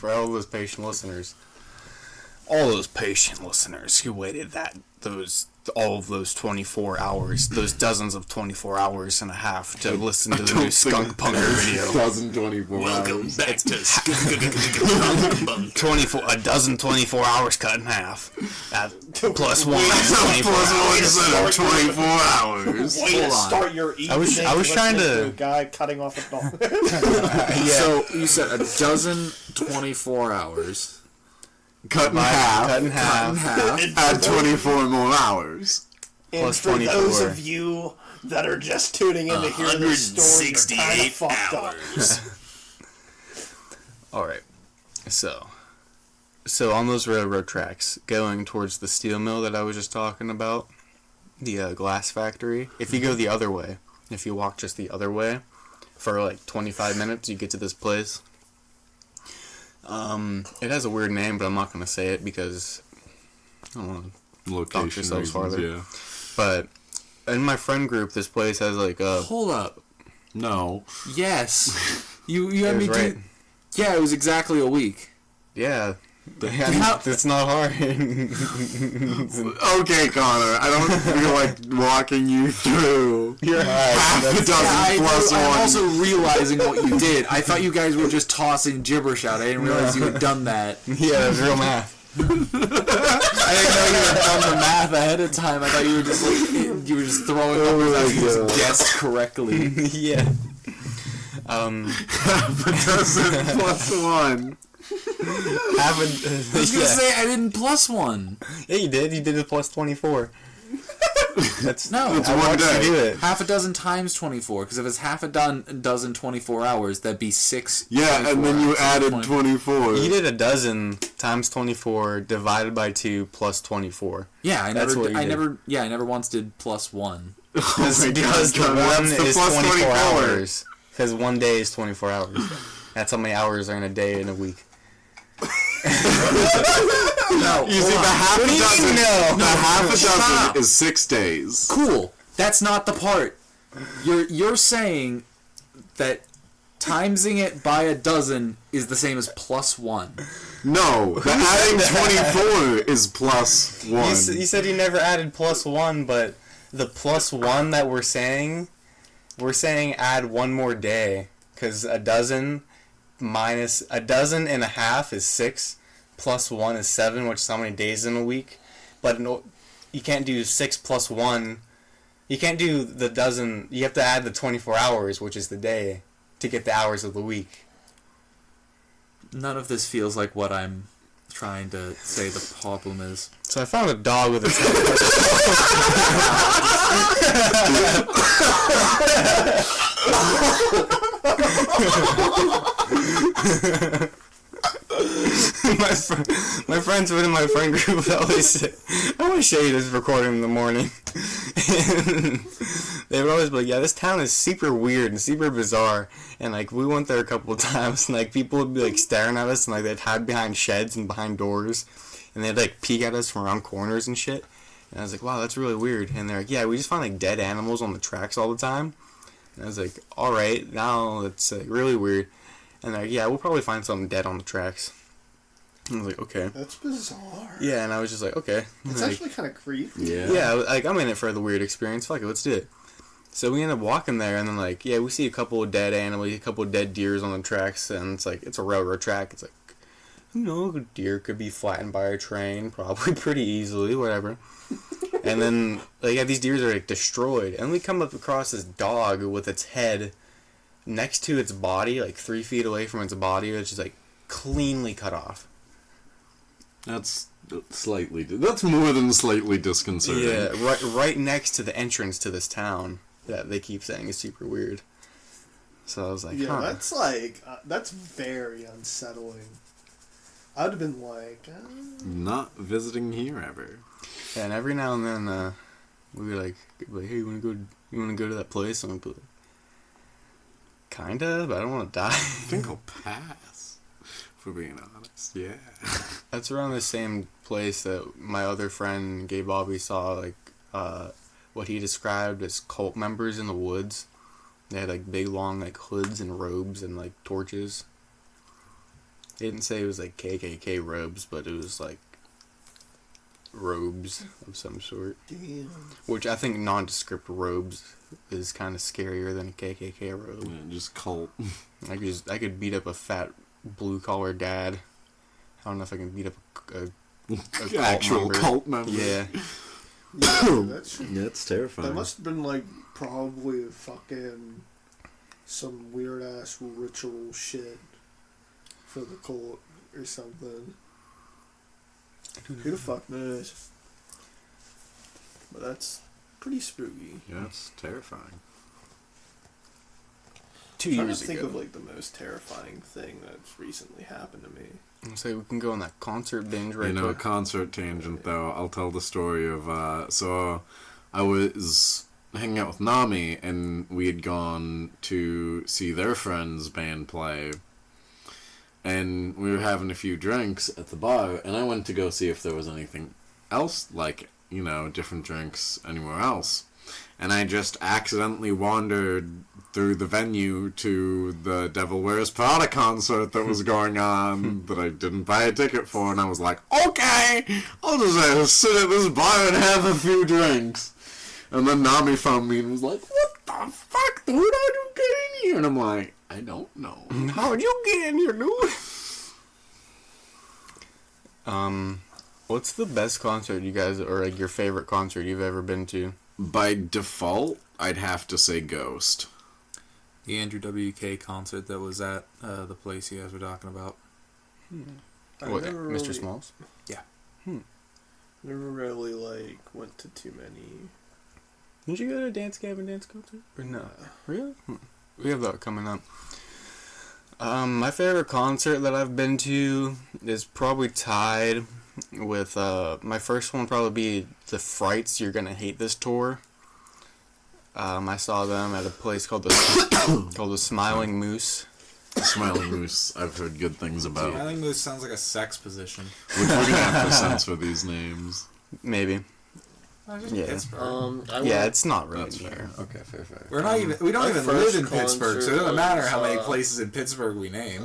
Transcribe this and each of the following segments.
For all those patient listeners. All those patient listeners who waited all of those 24 hours, those dozens of 24 hours and a half to listen to the new Skunk Bunker video. 24 Welcome hours. back to Skunk Bunker. A dozen 24 hours cut in half. Plus one. Plus one instead of 24 hours. Way to start your evening. I was trying to... A guy cutting off a dog. So, you said a dozen 24 hours. Cut in half. Add 24 more hours. And Plus for 24. those of you that are just tuning in to hear this story, you're kind of 168 fucked up. hours. Alright. So on those railroad tracks, going towards the steel mill that I was just talking about, the glass factory, if you go the other way, if you walk just the other way, for like 25 minutes, you get to this place. It has a weird name, but I'm not going to say it because I don't want to Location yourselves farther. yeah. But in my friend group, this place has like a... Hold up. No. Yes. You had me right. do... Yeah, it was exactly a week. Yeah. It's not hard. Okay, Connor. I don't feel like walking you through You're half a dozen plus one. I'm also realizing what you did. I thought you guys were just tossing gibberish out. I didn't realize you had done that. Yeah, that's real math. I didn't know you had done the math ahead of time. I thought you were just throwing numbers out you just guessed correctly. Yeah. Half a dozen plus one. I was gonna say I didn't plus one. Yeah, you did. You did it plus 24. That's No, It's I one watched day. you do it. half a dozen times 24. Because if it's half a dozen 24 hours, that'd be 6. Yeah, and then you 24 hours. added 24. You did a dozen times 24 divided by 2 plus 24. Yeah, I That's what you did. never once did plus one. Because the Connor, one that's the is plus 24 24. hours. Because one day is 24 hours. That's how many hours are in a day in a week. No, You see, the half a dozen, No. the half a Stop. dozen is 6 days. cool. That's not the part. You're saying that timesing it by a dozen is the same as plus one. No, the adding 24 is plus 1. You said you never added plus 1, but the plus 1 that we're saying add one more day. Because a dozen minus a dozen and a half is 6, plus 1 is 7, which is how many days in a week. But no, you can't do 6 plus 1. You can't do the dozen. You have to add the 24 hours, which is the day, to get the hours of the week. None of this feels like what I'm trying to say the problem is. So I found a dog with its my friends within my friend group always say, I want to show you this recording in the morning. And they would always be like, yeah, this town is super weird and super bizarre. And like we went there a couple of times and like people would be like staring at us and like they'd hide behind sheds and behind doors and they'd like peek at us from around corners and shit. And I was like, wow, that's really weird. And they're like, yeah, we just find like dead animals on the tracks all the time. And I was like, alright, now it's like really weird. And they're like, yeah, we'll probably find something dead on the tracks. And I was like, okay. That's bizarre. Yeah, and I was just like, okay. It's like, actually kind of creepy. yeah, like I'm in it for the weird experience. Fuck it, let's do it. So we end up walking there, and then like, yeah, we see a couple of dead animals, a couple of dead deers on the tracks, and it's like, it's a railroad track. It's like, you know, a deer could be flattened by a train, probably pretty easily, whatever. And then, like, yeah, these deers are like destroyed, and we come up across this dog with its head next to its body, like 3 feet away from its body, which is like cleanly cut off. That's that's more than slightly disconcerting. Yeah, right next to the entrance to this town that they keep saying is super weird. So I was like, Yeah, huh. that's very unsettling. I would have been like, Not visiting here ever. Yeah, and every now and then we were like, hey, you wanna go to that place? And I'm like, kinda, but I don't want to die. I think I'll pass, for being honest. Yeah. That's around the same place that my other friend Gay Bobby saw, like, what he described as cult members in the woods. They had like big long like hoods and robes and like torches. He didn't say it was like KKK robes, but it was like robes of some sort. Damn. Which I think nondescript robes is kind of scarier than a KKK robe. Yeah, just cult. I could beat up a fat blue collar dad. I don't know if I can beat up a Actual cult member. Yeah. Yeah, that's That's terrifying. that must have been like probably fucking some weird ass ritual shit for the cult or something. Who the fuck knows? But that's pretty spooky. Yeah, it's terrifying. 2 I'm trying years to think ago. of like the most terrifying thing that's recently happened to me. I'll say we can go on that concert binge right You know, a quick. concert tangent though. I'll tell the story of so I was hanging out with Nami, and we had gone to see their friend's band play, and we were having a few drinks at the bar, and I went to go see if there was anything else, like, you know, different drinks anywhere else. And I just accidentally wandered through the venue to the Devil Wears Prada concert that was going on that I didn't buy a ticket for, and I was like, okay, I'll just sit at this bar and have a few drinks. And then Nami found me and was like, what the fuck, dude, how'd you get in here? And I'm like, I don't know. How'd you get in here, dude? What's the best concert you guys, or like your favorite concert you've ever been to? By default, I'd have to say Ghost. The Andrew WK concert that was at the place you guys were talking about. I What, never Mr. really- Smalls? Never really like went to too many. Didn't you go to a Dance Gavin Dance concert? Or no? Really? We have that coming up. My favorite concert that I've been to is probably tied with, my first one would probably be the Frights, You're Gonna Hate This tour. I saw them at a place called the Smiling Moose. The Smiling Moose, I've heard good things about. I think Moose sounds like a sex position. Which we're gonna have to censor these names. Maybe. Yeah. Pittsburgh. Yeah, it's not really That's near. fair. Okay, fair. We're not even. We don't my even first live in Pittsburgh, so it doesn't concert matter how many was, places in Pittsburgh we name.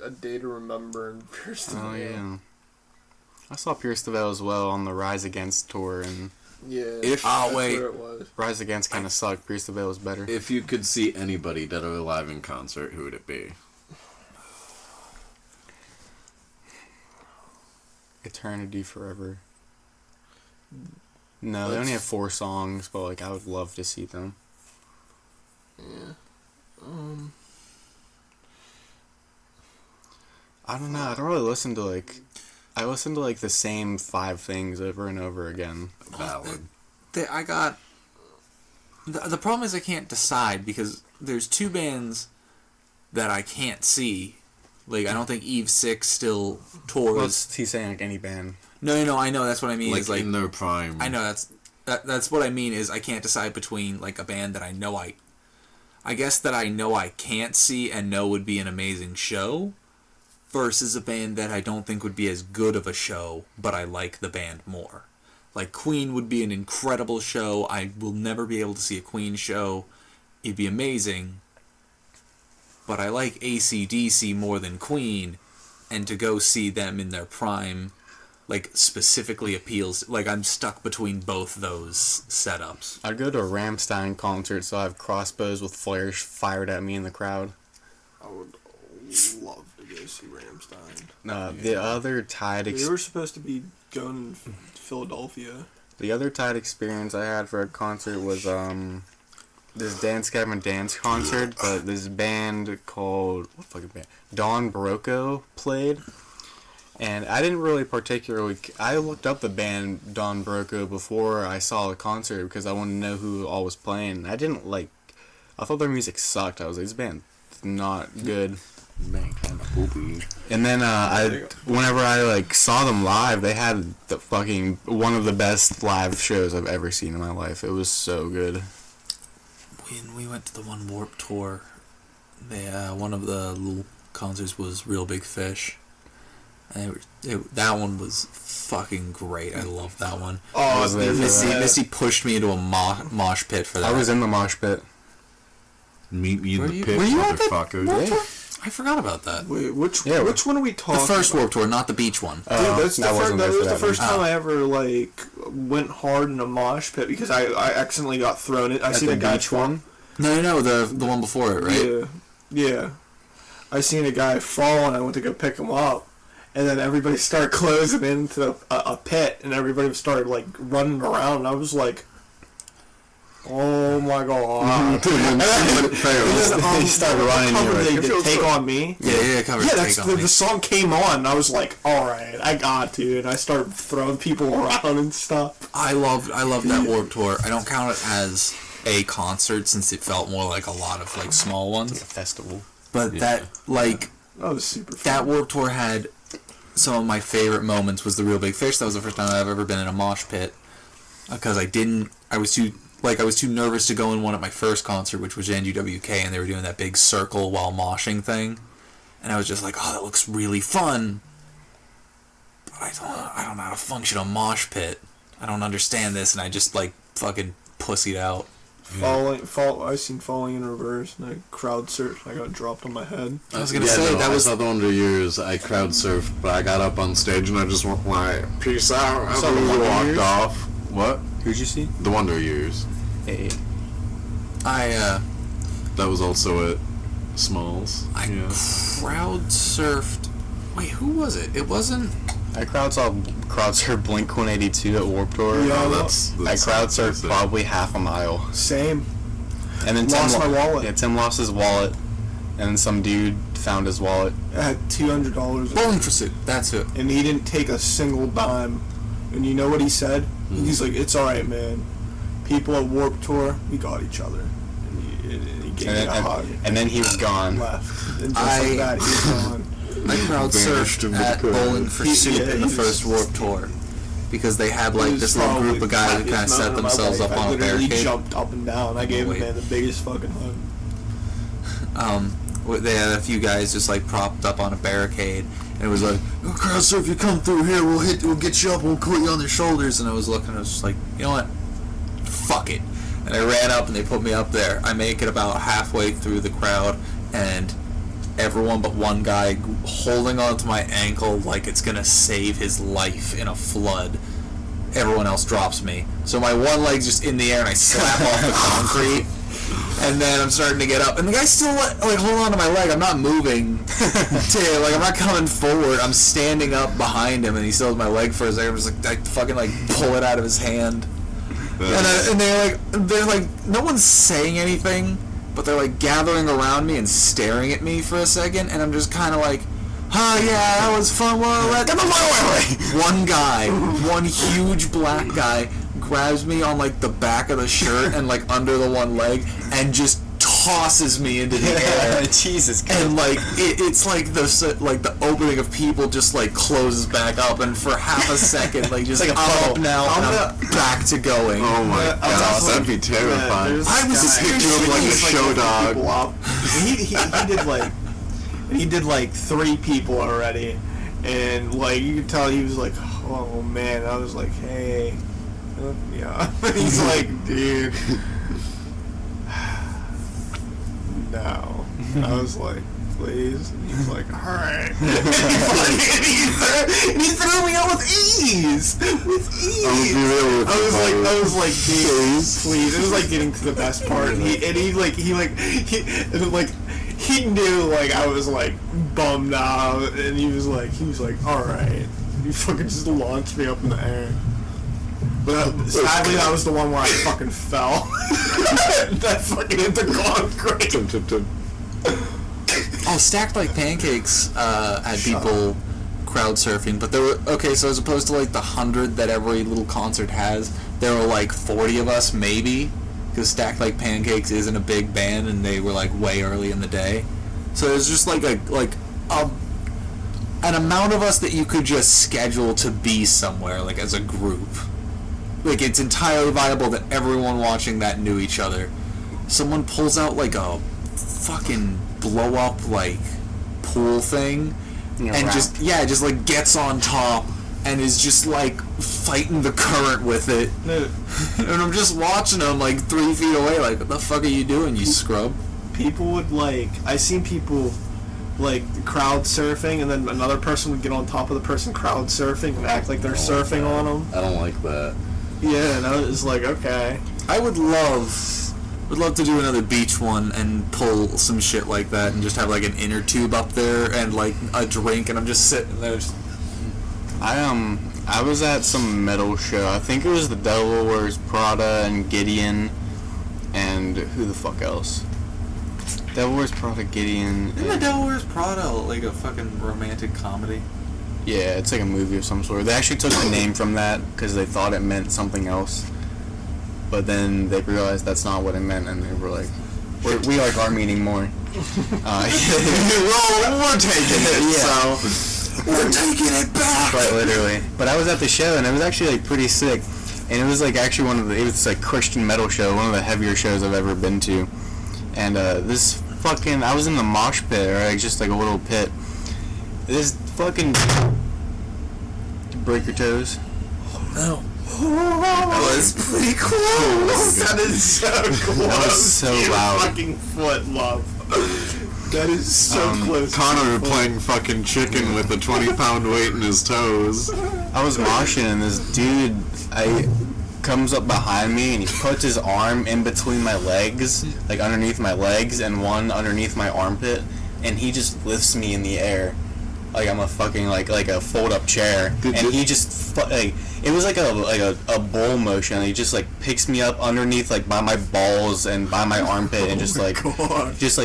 A Day to Remember in Pierce Oh, yeah. I saw Pierce the Veil as well on the Rise Against tour, and Yeah. If- that's wait. where it was. Rise Against kind of sucked. Pierce the Veil was better. If you could see anybody dead or alive in concert, who would it be? Eternity Forever. No, they only have 4 songs, but like I would love to see them. Yeah. I don't know. I don't really listen to like. I listen to like the same 5 things over and over again. Valid. I got. The problem is I can't decide because there's 2 bands that I can't see. Like, I don't think Eve 6 still tours. Well, he's saying like any band. No, I know, that's what I mean. Like, is like in their prime. I know that's what I mean is I can't decide between like a band that I know I guess that I know I can't see and know would be an amazing show versus a band that I don't think would be as good of a show, but I like the band more. Like Queen would be an incredible show. I will never be able to see a Queen show. It'd be amazing. But I like AC/DC more than Queen, and to go see them in their prime like specifically appeals. Like I'm stuck between both those setups. I'd go to a Rammstein concert, so I have crossbows with flares fired at me in the crowd. I would love to go see Rammstein. The other tied They were supposed to be going to Philadelphia. the other tied experience I had for a concert was this Dance Gavin Dance concert, but this band called what fucking band? Don Barocco played. And I didn't really particularly. I looked up the band Don Barocco before I saw the concert because I wanted to know who all was playing. I didn't like. I thought their music sucked. I was like, this band's not good. Man, kind of poopy. And then whenever I like saw them live, they had the fucking one of the best live shows I've ever seen in my life. It was so good. When we went to the One Warp tour, one of the little concerts was Real Big Fish. And that one was fucking great. I love that one. I was there for that. Missy pushed me into a mosh pit for that. I was in the mosh pit. Meet me in Were the you- pit, were you at the motherfucker. Yeah. I forgot about that. Wait, which Yeah, which one are we The talking? first Warped Tour, not the beach one. Dude, that's I wasn't there that for was the that first one. time I ever like went hard in a mosh pit because I accidentally got thrown it. I At seen the a guy beach one? No, the one before it, right? Yeah. I seen a guy fall and I went to go pick him up, and then everybody started closing into a pit, and everybody started like running around, and I was like, "Oh my god!" He started running. Cover You're they like, did Take On Me. Yeah, covered. Yeah, Take On Me. the song came on, and I was like, "All right, I got to," and I started throwing people around and stuff. I loved that Warped Tour. I don't count it as a concert since it felt more like a lot of like small It's ones. like a festival. But that like That was super fun. that Warped Tour had some of my favorite moments. Was the Real Big Fish. That was the first time I've ever been in a mosh pit because I was too nervous to go in one at my first concert, which was NUWK, and they were doing that big circle while moshing thing, and I was just like, oh, that looks really fun. But I don't know how to function a mosh pit. I don't understand this, and I just like fucking pussied out. I seen Falling in Reverse, and I crowd surfed. I got dropped on my head. I was gonna say that was the Wonder Years. I crowd surfed, but I got up on stage and I just went like, "Peace out." saw the Wonder walked Years? off. What? Who'd you see? The Wonder Years. Hey. That was also at Smalls. I Yeah. crowd surfed. Wait, who was it? It wasn't. I crowd surfed Blink 182 at Warped Tour. Yeah. Oh, I crowd surfed probably half a mile. Same. And then Lost my wallet. Yeah, Tim lost his wallet. And then some dude found his wallet. I had $200, Bowling Pursuit. That's it. and he didn't take a single dime. And you know what he said? He's like, "It's all right, man. People at Warped Tour, we got each other." And he gave me a hug. And then he was gone. Left. And just like that, he was gone. I crowd Vanished surfed into the at crowd. Bowling for Soup Yeah, in the he first was- Warped Tour because they had It like was this little probably group of guys who the kind of set happiest moment themselves of up my life. on a I literally barricade. jumped up and down. I gave Wait. the man the biggest fucking hug. They had a few guys just like propped up on a barricade, and it was like, "Oh, crowd surf, you come through here, we'll get you up, we'll put you on their shoulders." And I was looking, I was just like, you know what, fuck it. And I ran up, and they put me up there. I make it about halfway through the crowd, and everyone but one guy holding onto my ankle like it's gonna save his life in a flood. Everyone else drops me, so my one leg's just in the air, and I slap off the concrete. And then I'm starting to get up, and the guy's still like holding on to my leg. I'm not moving, I'm not coming forward. I'm standing up behind him, and he still has my leg for a second. I'm just like, I fucking like pull it out of his hand, and they're like, no one's saying anything, but they're like gathering around me and staring at me for a second, and I'm just kind of like, oh yeah, that was fun. Well, get the fuck away! One guy, one huge black guy, grabs me on like the back of the shirt and like under the one leg and just tosses me into the air. Jesus Christ. And like it's like the opening of People just like closes back up, and for half a second like just It's like a I'm puddle. up now and I'm back to going. Oh my Yeah, god, was that'd be terrifying. there's I was this guy. scared you up like He a was, show lifting dog. people up. He did like 3 people already, and like you could tell he was like, oh man. I was like, hey, hook me up. He's like, dude, no. I was like, please. And he was like, all right. And he threw me out with ease. With ease. I was like, dude, please. It was like getting to the best part, and he knew like I was like bummed out, and he was like, all right. He fucking just launched me up in the air. But sadly, that was the one where I fucking fell. That fucking hit the concrete. Oh, Stacked Like Pancakes had people crowd surfing, but there were, okay, so as opposed to like the 100 that every little concert has, there were like 40 of us maybe, because Stacked Like Pancakes isn't a big band and they were like way early in the day. So it was just like an amount of us that you could just schedule to be somewhere like as a group. Like it's entirely viable that everyone watching that knew each other. Someone pulls out like a fucking blow up like pool thing and just like gets on top and is just like fighting the current with it. And I'm just watching him like 3 feet away like, what the fuck are you doing, you scrub? People would like, I seen people like crowd surfing, and then another person would get on top of the person crowd surfing and act like they're surfing on them. I don't like that. Yeah, and I was like, okay. I would love to do another beach one and pull some shit like that and just have like an inner tube up there and like a drink, and I'm just sitting there. I was at some metal show. I think it was the Devil Wears Prada and Gideon, and who the fuck else? Devil Wears Prada, Gideon. Isn't the Devil Wears Prada like a fucking romantic comedy? Yeah, it's like a movie of some sort. They actually took the name from that because they thought it meant something else, but then they realized that's not what it meant, and they were like, "We like our meaning more." Well, we're taking it, Yeah. so we're taking it back. Quite literally. But I was at the show, and it was actually like pretty sick, and it was like actually it was like Christian metal show, one of the heavier shows I've ever been to, and this fucking, I was in the mosh pit, or like just like a little pit. This fucking, break your toes. No. That was pretty close. That is so close. That was so to your loud. fucking foot, love. That is so close. Connor playing fucking chicken with a 20-pound weight in his toes. I was moshing, and this dude, comes up behind me, and he puts his arm in between my legs, like underneath my legs, and one underneath my armpit, and he just lifts me in the air, like I'm a fucking like a fold-up chair, and he just like, it was like a bull motion. He just like picks me up underneath like by my balls and by my armpit, and just like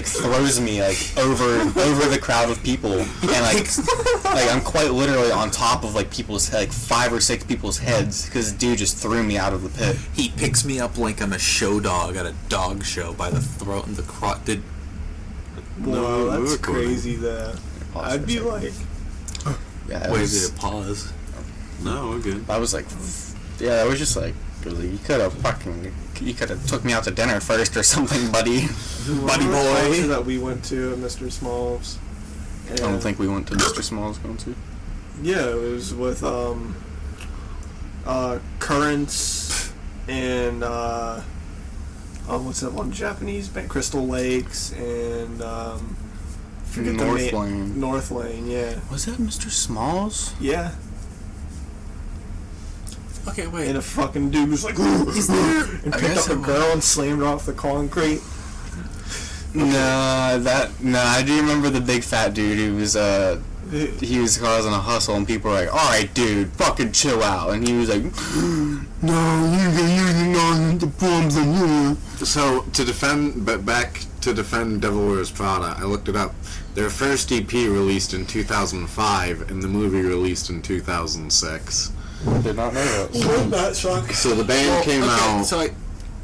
throws me like over the crowd of people, and like I'm quite literally on top of like people's, like 5 or 6 people's heads, because dude just threw me out of the pit. He picks me up like I'm a show dog at a dog show by the throat and the crotch. Whoa, that's recording. crazy. That I'd be like, Yeah, it Wait, was- did it pause? No, we're good. I was like, yeah, it was just like, you could have took me out to dinner first or something, buddy. Buddy boy. that we went to at Mr. Smalls. I don't think we went to Mr. Small's going to. Yeah, it was with Currents and what's that one Japanese band? Crystal Lakes and forget the North name. Lane. North Lane, yeah. Was that Mr. Small's? Yeah. Okay, wait. And a fucking dude was like, and I picked guess up a it girl and slammed her off the concrete. No, I do remember the big fat dude who was he was causing a hustle, and people were like, "All right, dude, fucking chill out," and he was like, "No, you're not the problems on you." So to defend Devil Wears Prada, I looked it up. Their first EP released in 2005, and the movie released in 2006. Did not know that. Wouldn't that suck? So the band came out So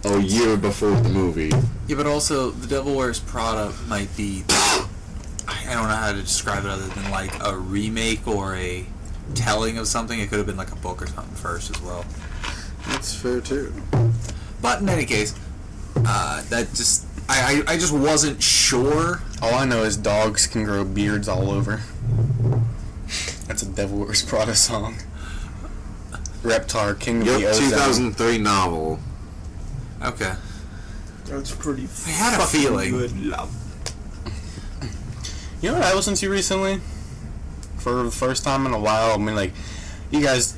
a year before the movie. yeah, but also the Devil Wears Prada might be, I don't know how to describe it other than like a remake or a telling of something. It could have been like a book or something first as well. That's fair too. But in any case, that just I just wasn't sure. All I know is dogs can grow beards all over. That's a Devil Wears Prada song. Reptar, King of the Yep, Ozone. 2003 novel. Okay. That's pretty. I had a fucking feeling. Good love. You know what I listened to recently? For the first time in a while. I mean, like, you guys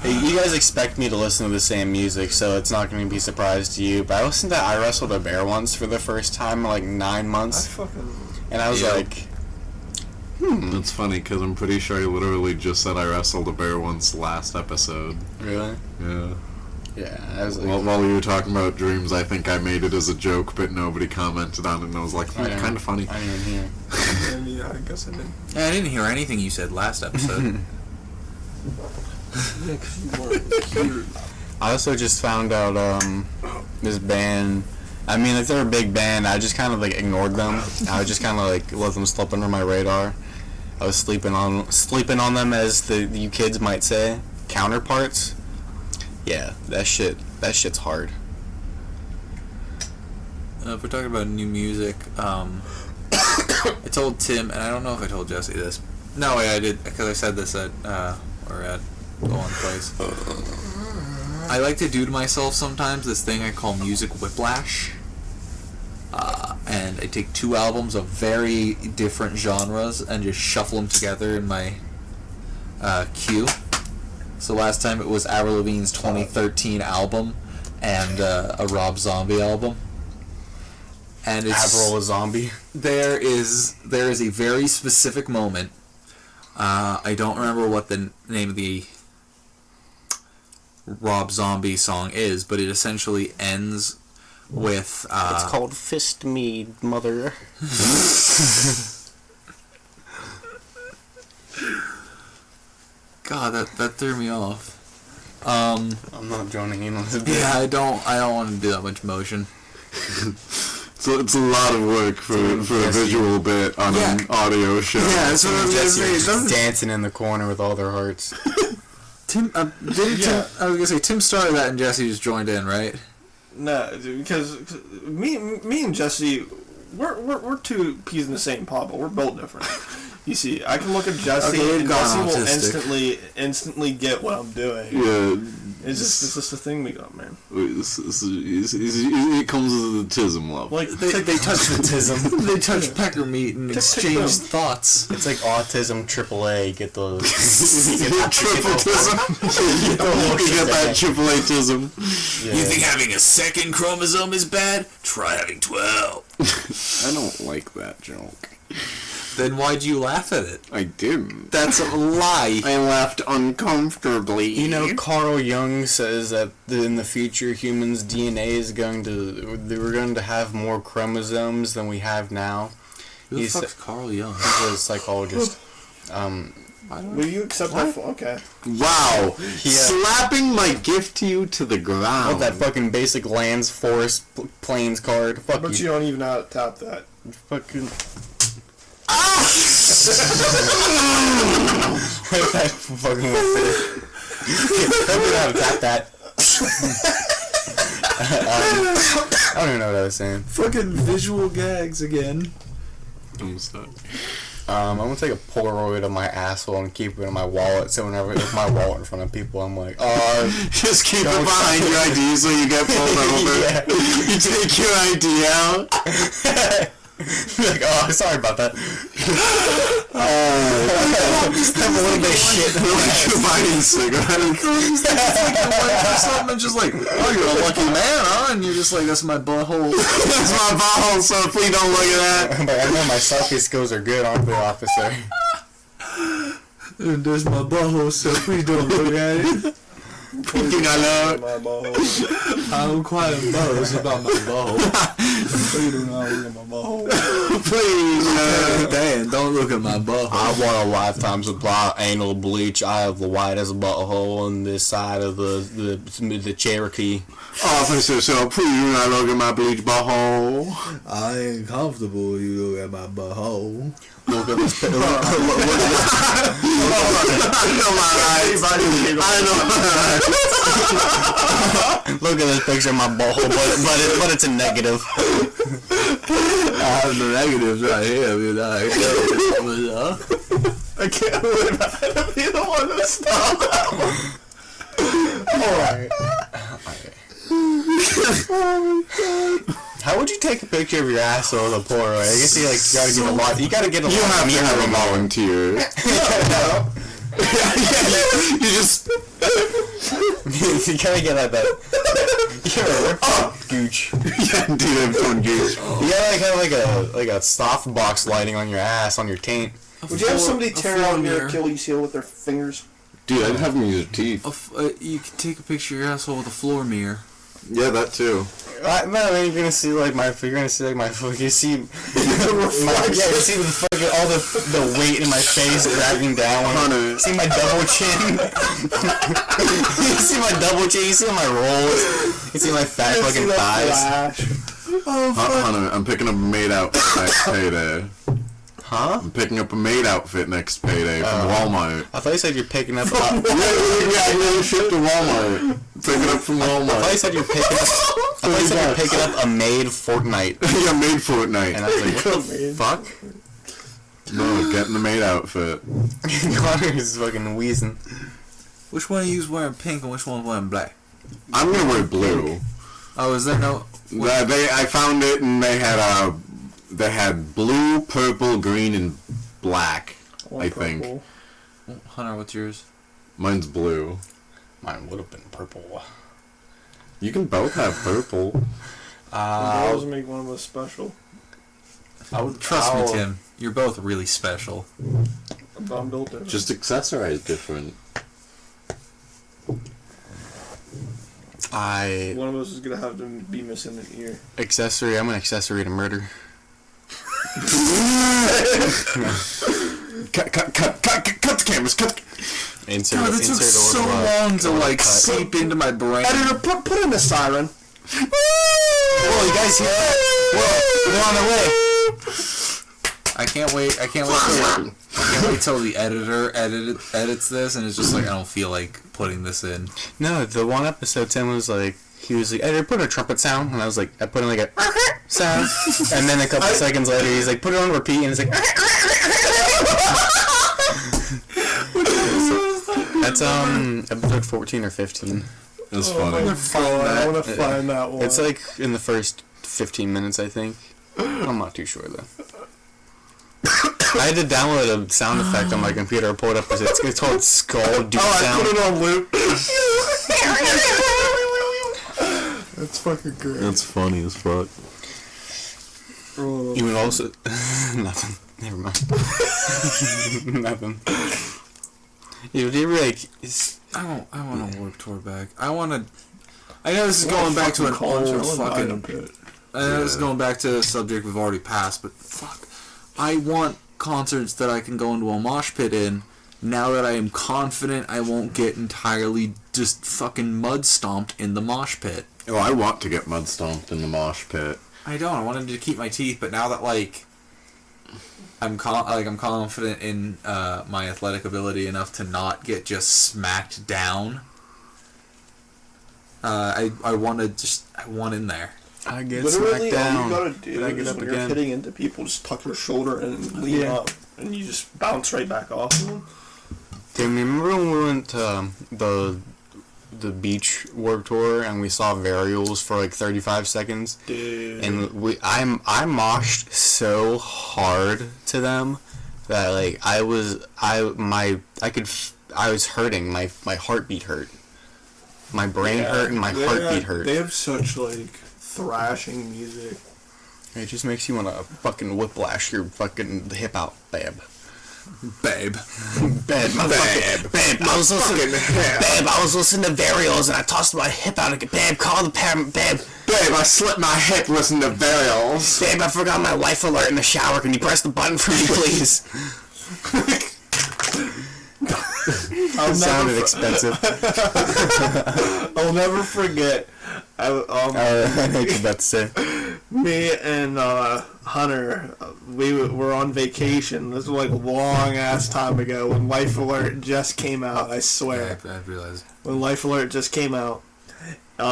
expect me to listen to the same music, so it's not going to be a surprise to you. But I listened to I Wrestled a Bear once for the first time in like 9 I months, fucking. and I was Yeah. like, That's funny because I'm pretty sure I literally just said I wrestled a bear once last episode. really? Yeah. Yeah, I was like, While you were talking about dreams, I think I made it as a joke, but nobody commented on it, and I was like, I know. kind of funny. I didn't even hear. And yeah, I guess I did. Yeah, I didn't hear anything you said last episode. Yeah, 'cause you weren't here. I also just found out this band. I mean, like, they're a big band. I just kind of like ignored them. I just kind of like let them slip under my radar. I was sleeping on them, as you kids might say, counterparts. Yeah, that shit's hard. If we're talking about new music, I told Tim, and I don't know if I told Jesse this. No, wait, I did, because I said this at Going Place. I like to do to myself sometimes this thing I call music whiplash. And and I take two albums of very different genres and just shuffle them together in my queue. So last time it was Avril Lavigne's 2013 album and a Rob Zombie album. And it's Avril a zombie. there is a very specific moment. I don't remember what the name of the Rob Zombie song is, but it essentially ends with It's called Fist Me, Mother. God, that threw me off. I'm not joining in on this. Yeah, I don't want to do that much motion. So it's a lot of work for a visual bit on an audio show. Yeah, that's what I was gonna say. It doesn't. Dancing in the corner with all their hearts. Tim, I was gonna say Tim started that and Jesse just joined in, right? No, dude, because me and Jesse, we're two peas in the same pod, but we're built different. You see, I can look at Jesse Okay, and gone Jesse will autistic. instantly get what I'm doing. Yeah. It's just a thing we got, man. It comes with the autism level. Like They touch Autism. they touch pecker meat and exchange thoughts. It's like autism AAA. Get the Triple-tism. You get that triple-atism. Yeah. You think having a second chromosome is bad? Try having 12. I don't like that joke. Then why'd you laugh at it? I didn't. That's a lie. I laughed uncomfortably. You know, Carl Jung says that in the future, humans' DNA is going to... We're going to have more chromosomes than we have now. Who the He's fuck's Carl Jung? He's a psychologist. will you accept that? Okay. Wow. He, Slapping my gift to you to the ground. oh, that fucking basic lands, forest, plains card. Fuck But you don't even know how to tap that. Fucking... Ah! that fucking went there. I don't know how to tap that. I don't even know what I was saying. Fucking visual gags again. I'm sorry. I'm gonna take a Polaroid of my asshole and keep it in my wallet. So whenever I have my wallet in front of people, I'm like, Just keep it behind your ID so you get pulled over. Yeah. You take your ID out. like, oh, sorry about that. Just have a little bit of shit. Like you're buying cigarettes. Something just like, oh, you're a lucky man, huh? And you're just like, that's my butthole. That's my butthole, so please don't look at that. But I know my selfie skills are good, aren't they, officer? And there's my butthole, so please don't look at it. Thinking I love. My butthole. I'm quite embarrassed about my butthole. You do not look at my butthole. Please, Dan, don't look at my butthole. I want a lifetime supply of anal bleach. I have the whitest butthole on this side of the Cherokee. Officer, so please do not look at my bleach butthole. I ain't comfortable if you look at my butthole. Look at this. I know my rights. I know my rights. Look at this picture of my butthole, but it's a negative. I have the negatives right here, you know. I can't believe I had to be the one to stop that one. Alright. How would you take a picture of your asshole with a Polaroid? I guess you gotta get a lot. You gotta get a lot. You have to have a volunteer. You just. You gotta get like that. You're a gooch. Yeah, dude, I'm going gooch. You gotta have like a softbox lighting on your ass, on your taint. Would you have somebody tear out your mirror. Achilles heel with their fingers? Dude, I'd have them use their teeth. You can take a picture of your asshole with a floor mirror. Yeah, that too. Man, you're gonna see like my. You're gonna see like my. You see. You see the fucking all the weight in my face dragging down. Hunter. See my double chin. You see my double chin. You see my rolls. You see my fat fucking thighs. Hunter, I'm picking up a maid outfit next payday. Huh? I'm picking up a maid outfit next payday from Walmart. I thought you said you're picking up. Yeah, ship to Walmart. Pick it up from Walmart. I thought you said you're picking up. I thought you said you're picking up a maid Fortnite. Yeah, maid Fortnite. And I was like, what the fuck? No, getting the maid outfit. Connor is fucking wheezing. Which one of you is wearing pink and which one's wearing black? I'm gonna wear blue. Oh, is there no... I found it and they had They had blue, purple, green, and black. I think. Purple. Hunter, what's yours? Mine's blue. Mine would have been purple. You can both have purple. That doesn't make one of us special. Trust me, Tim. You're both really special. I'm built different. Just accessorize different. One of us is gonna have to be missing an ear. Accessory. I'm an accessory to murder. Cut the cameras. Cut. Insert. God, it took so long to like seep into my brain. Editor, put in a siren. Whoa, you guys hear that? Whoa, they're on their way. I can't wait till the editor edits this, and it's just like I don't feel like putting this in. No, the one episode Tim was like, he was like, editor, put a trumpet sound, and I was like, I put in like a sound, and then a couple seconds later, he's like, put it on repeat, and it's like. That's episode 14 or 15. That's funny. I want to find that one. It's like in the first 15 minutes, I think. I'm not too sure though. I had to download a sound effect on my computer. I pulled it up. It's called Skull Deep Sound. I put it on loop. That's fucking great. That's funny as fuck. You would also nothing. Never mind. Nothing. You ever like? I want a Warped Tour back. I know this is going back to an old fucking. I know this is going back to a subject we've already passed, but fuck. I want concerts that I can go into a mosh pit in. Now that I am confident I won't get entirely just fucking mud stomped in the mosh pit. Oh, I want to get mud stomped in the mosh pit. I don't. I wanted to keep my teeth, but now that like I'm confident in my athletic ability enough to not get just smacked down. I want in there. I get Literally, smacked down. all you gotta do I get is up when you're again. hitting into people, just tuck your shoulder and lean up, and you just bounce right back off of them. Tim, remember when we went to the beach Warped Tour and we saw Varials for like 35 seconds? Dude. And I moshed so hard to them that like I was hurting. My heartbeat hurt. My brain hurt and my heartbeat hurt. They have such like thrashing music. It just makes you want to fucking whiplash your fucking hip out, babe. Babe. Babe, babe, I was listening to Varials and I tossed my hip out again. Babe, call the parent, babe. Babe, I slipped my hip listening to Varials. Babe, I forgot my life alert in the shower. Can you press the button for me, please? Sounded expensive. I'll never forget. I know what you're about to say. Me and Hunter, we were on vacation. This was like a long ass time ago when Life Alert just came out. I swear. I realized. When Life Alert just came out, we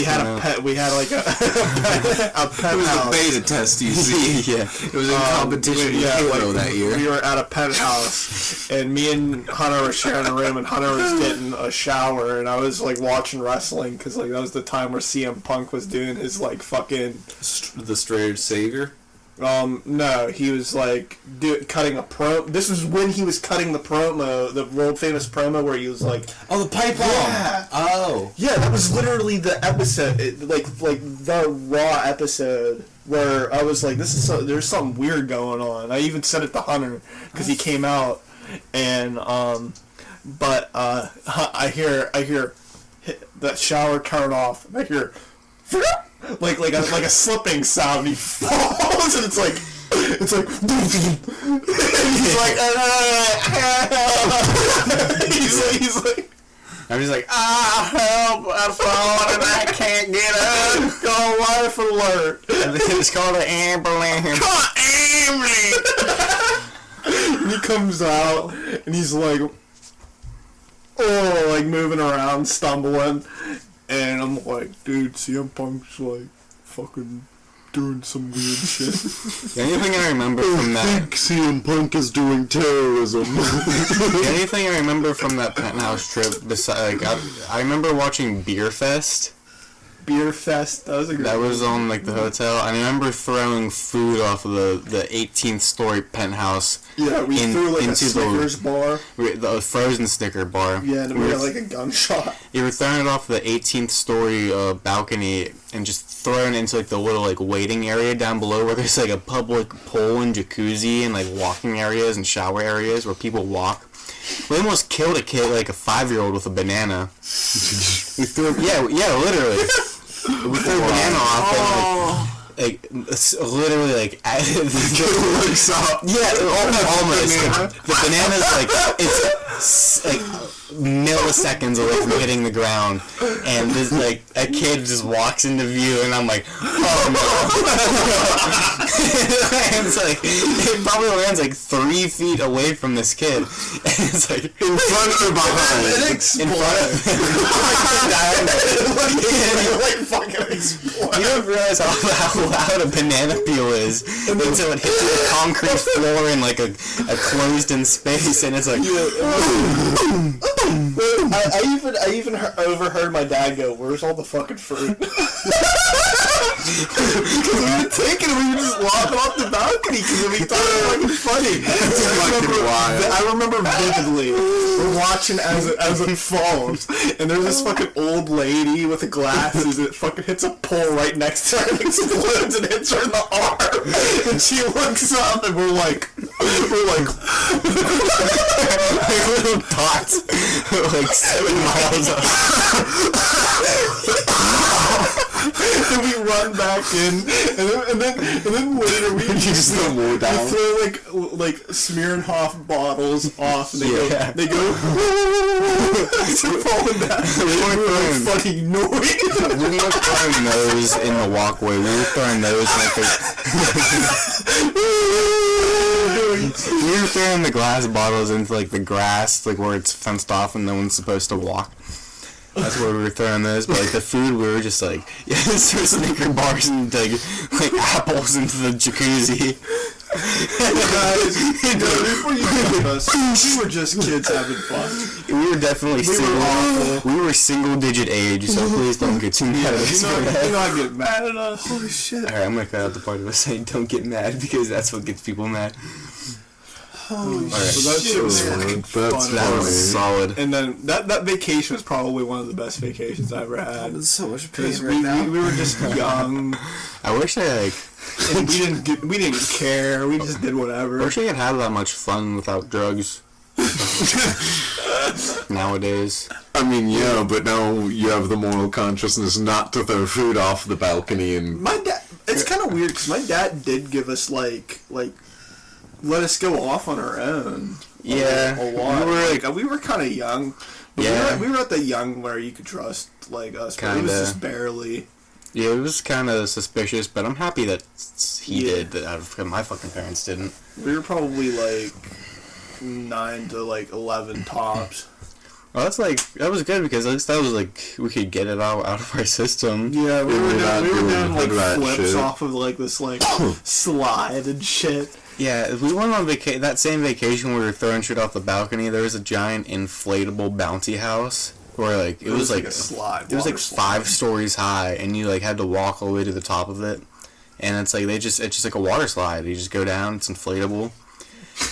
had a pet. We had like a pet It was house. a beta test, you see. Yeah. It was in competition with Halo that year. We were at a penthouse, and me and Hunter were sharing a room, and Hunter was getting a shower, and I was like watching wrestling because like that was the time where CM Punk was doing his like fucking. The Strayed Savior? No, he was like cutting a pro. This was when he was cutting the promo, the world famous promo where he was like, Oh, the pipe bomb! Yeah. Oh. yeah, that was literally the episode, like the Raw episode where I was like, there's something weird going on. I even said it to Hunter because he came out, and but I hear that shower turn off, and I hear. Like a slipping sound, and he falls, and it's like, and he's like, he's like, I'm just like, help, I'm falling and I can't get up. call Life Alert. It's called an ambulance. Call ambulance. And he comes out, and he's like, like moving around, stumbling. And I'm like, dude, CM Punk's like fucking doing some weird shit. The only thing I remember from that... CM Punk is doing terrorism. The only thing I remember from that penthouse trip, besides, like, I remember watching Beer Fest Beer fest. That was a great That was movie. on like the hotel. I remember throwing food off of the 18th story penthouse. Yeah, we threw like a into Snickers bar. the frozen Snicker bar. Yeah, and we had like a gunshot. You were throwing it off the 18th story balcony and just throwing it into like the little like waiting area down below where there's like a public pool and jacuzzi and like walking areas and shower areas where people walk. We almost killed a kid, like a 5-year-old, with a banana. We threw, yeah, literally. We threw a banana off and like it's literally like looks up. yeah, almost. The banana's like it's like milliseconds away from hitting the ground, and this like a kid just walks into view, and I'm like, oh no! It's like it probably lands like 3 feet away from this kid, and it's like In front or behind? in front of Like fucking explode. You don't realize how loud a banana peel is until it hits the concrete floor in like a closed-in space, and it's like. I even overheard my dad go, "Where's all the fucking fruit?" Because we were taking it, we were just walking off the balcony because we thought it was fucking funny. I remember vividly we're watching as it falls, and there's this fucking old lady with the glasses that fucking hits a pole right next to her and explodes and hits her in the arm, and she looks up and we're like Little dots, like 7 miles up. and we run back in, and then later we just throw more down. We throw like Smirnoff bottles off, and they go falling down. We weren't throwing Fucking noise. We weren't throwing those in the walkway. We were throwing those we were throwing the glass bottles into like the grass, like where it's fenced off and no one's supposed to walk. That's where we were throwing those, but like the food, we were just like, yeah, throw Snicker bars and like apples into the jacuzzi. Guys, before you get us, we were just kids having fun. We were definitely we were single-digit age, so please don't get too mad at us for that. You not get mad at us. Holy shit. Alright, I'm gonna cut out the part of us saying don't get mad because that's what gets people mad. Holy shit. So that shit was fucking fun. That was solid. And then that vacation was probably one of the best vacations I ever had. There's so much pain Because right now. we were just young. I wish I like. And we didn't care. We just did I whatever. wish I could have that much fun without drugs. Nowadays. I mean, yeah, but now you have the moral consciousness not to throw food off the balcony and... My dad. It's kind of weird because my dad did give us like let us go off on our own. Yeah, a lot. We were kind of young. But Yeah. we were at the young where you could trust like us. But it was Kinda. just barely. Yeah, it was kind of suspicious, but I'm happy that he Yeah. did. That my fucking parents didn't. We were probably like 9 to like 11 tops. Well, that was good because at least that was like we could get it out of our system. Yeah, we were doing like that flips shit. off of like this like slide and shit. Yeah, we went on that same vacation we were throwing shit off the balcony. There was a giant inflatable bouncy house where like it was like a slide. It was like water slide. 5 stories high, and you like had to walk all the way to the top of it. And it's like it's just like a water slide. You just go down. It's inflatable.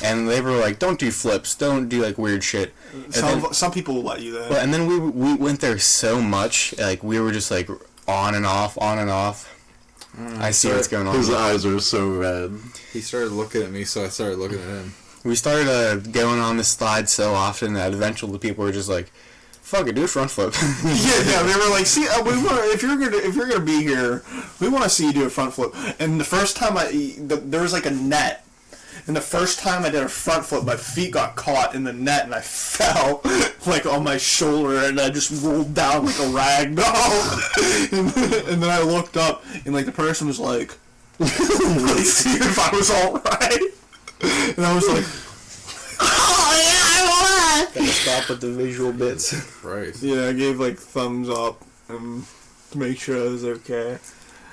And they were like, "Don't do flips. Don't do like weird shit." And Some people will let you there. and then we went there so much, like we were just like on and off, on and off. I see what's going on. His eyes are so red. He started looking at me, so I started looking at him. We started going on this slide so often that eventually the people were just like, "Fuck it, do a front flip." yeah, they were like, "See, we want if you're gonna be here, we want to see you do a front flip." And the first time there was like a net, and the first time I did a front flip, my feet got caught in the net, and I fell like on my shoulder, and I just rolled down like a rag doll. and then I looked up, and like the person was like, like see if I was all right, and I was like, "Oh yeah, I won." Gotta stop with the visual bits. Right. Yeah, I gave like thumbs up to make sure I was okay.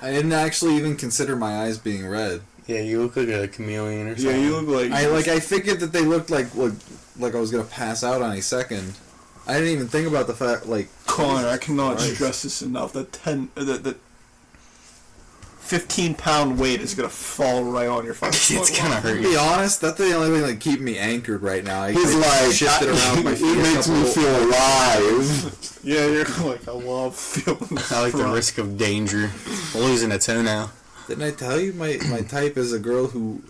I didn't actually even consider my eyes being red. Yeah, you look like a chameleon or Yeah, something. you look like I figured that they looked like I was gonna pass out on a second. I didn't even think about the fact like Connor, I cannot stress this enough. The 15-pound weight is gonna fall right on your fucking It's foot. gonna hurt To you. be honest, that's the only thing like keeping me anchored right now. I He's like, shift it around with my feet. it makes me feel alive. Yeah, you're like, I love feeling. I like the risk of danger. Losing a toe now. Didn't I tell you my type is a girl who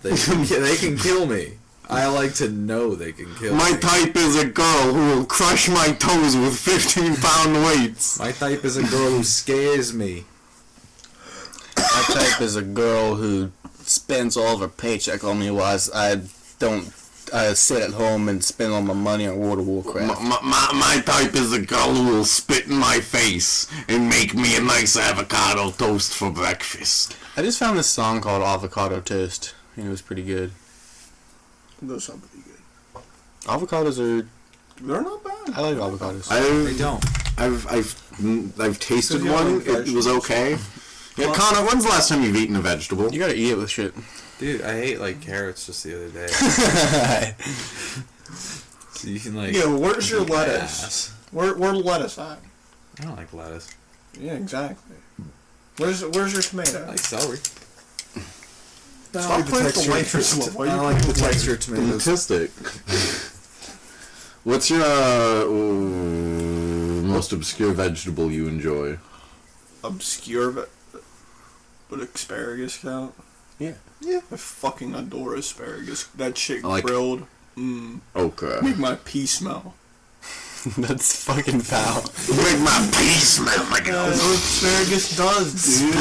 they can kill me. I like to know they can kill My me. type is a girl who will crush my toes with 15-pound weights. My type is a girl who scares me. My type is a girl who spends all of her paycheck on me while I don't sit at home and spend all my money on World of Warcraft. My type is a girl who will spit in my face and make me a nice avocado toast for breakfast. I just found this song called Avocado Toast, and it was pretty good. Those sound pretty good. Avocados are... They're not bad. I like avocados. They don't. I've tasted So you one. like It was okay. Yeah, Connor, when's the last time you've eaten a vegetable? You gotta eat it with shit. Dude, I ate like carrots just the other day. So you can like. Yeah, where's your eat lettuce? ass. Where's lettuce at? I don't like lettuce. Yeah, exactly. Where's your tomato? I like celery. Stop playing the waitress look. Why I you don't like the playing texture of tomatoes. Statistic. What's your most obscure vegetable you enjoy? obscure, but asparagus count? Yeah. Yeah. I fucking adore asparagus. That shit I like- grilled. Okay. Make my pee smell. That's fucking foul. Make my pee smell like That's what asparagus does, dude.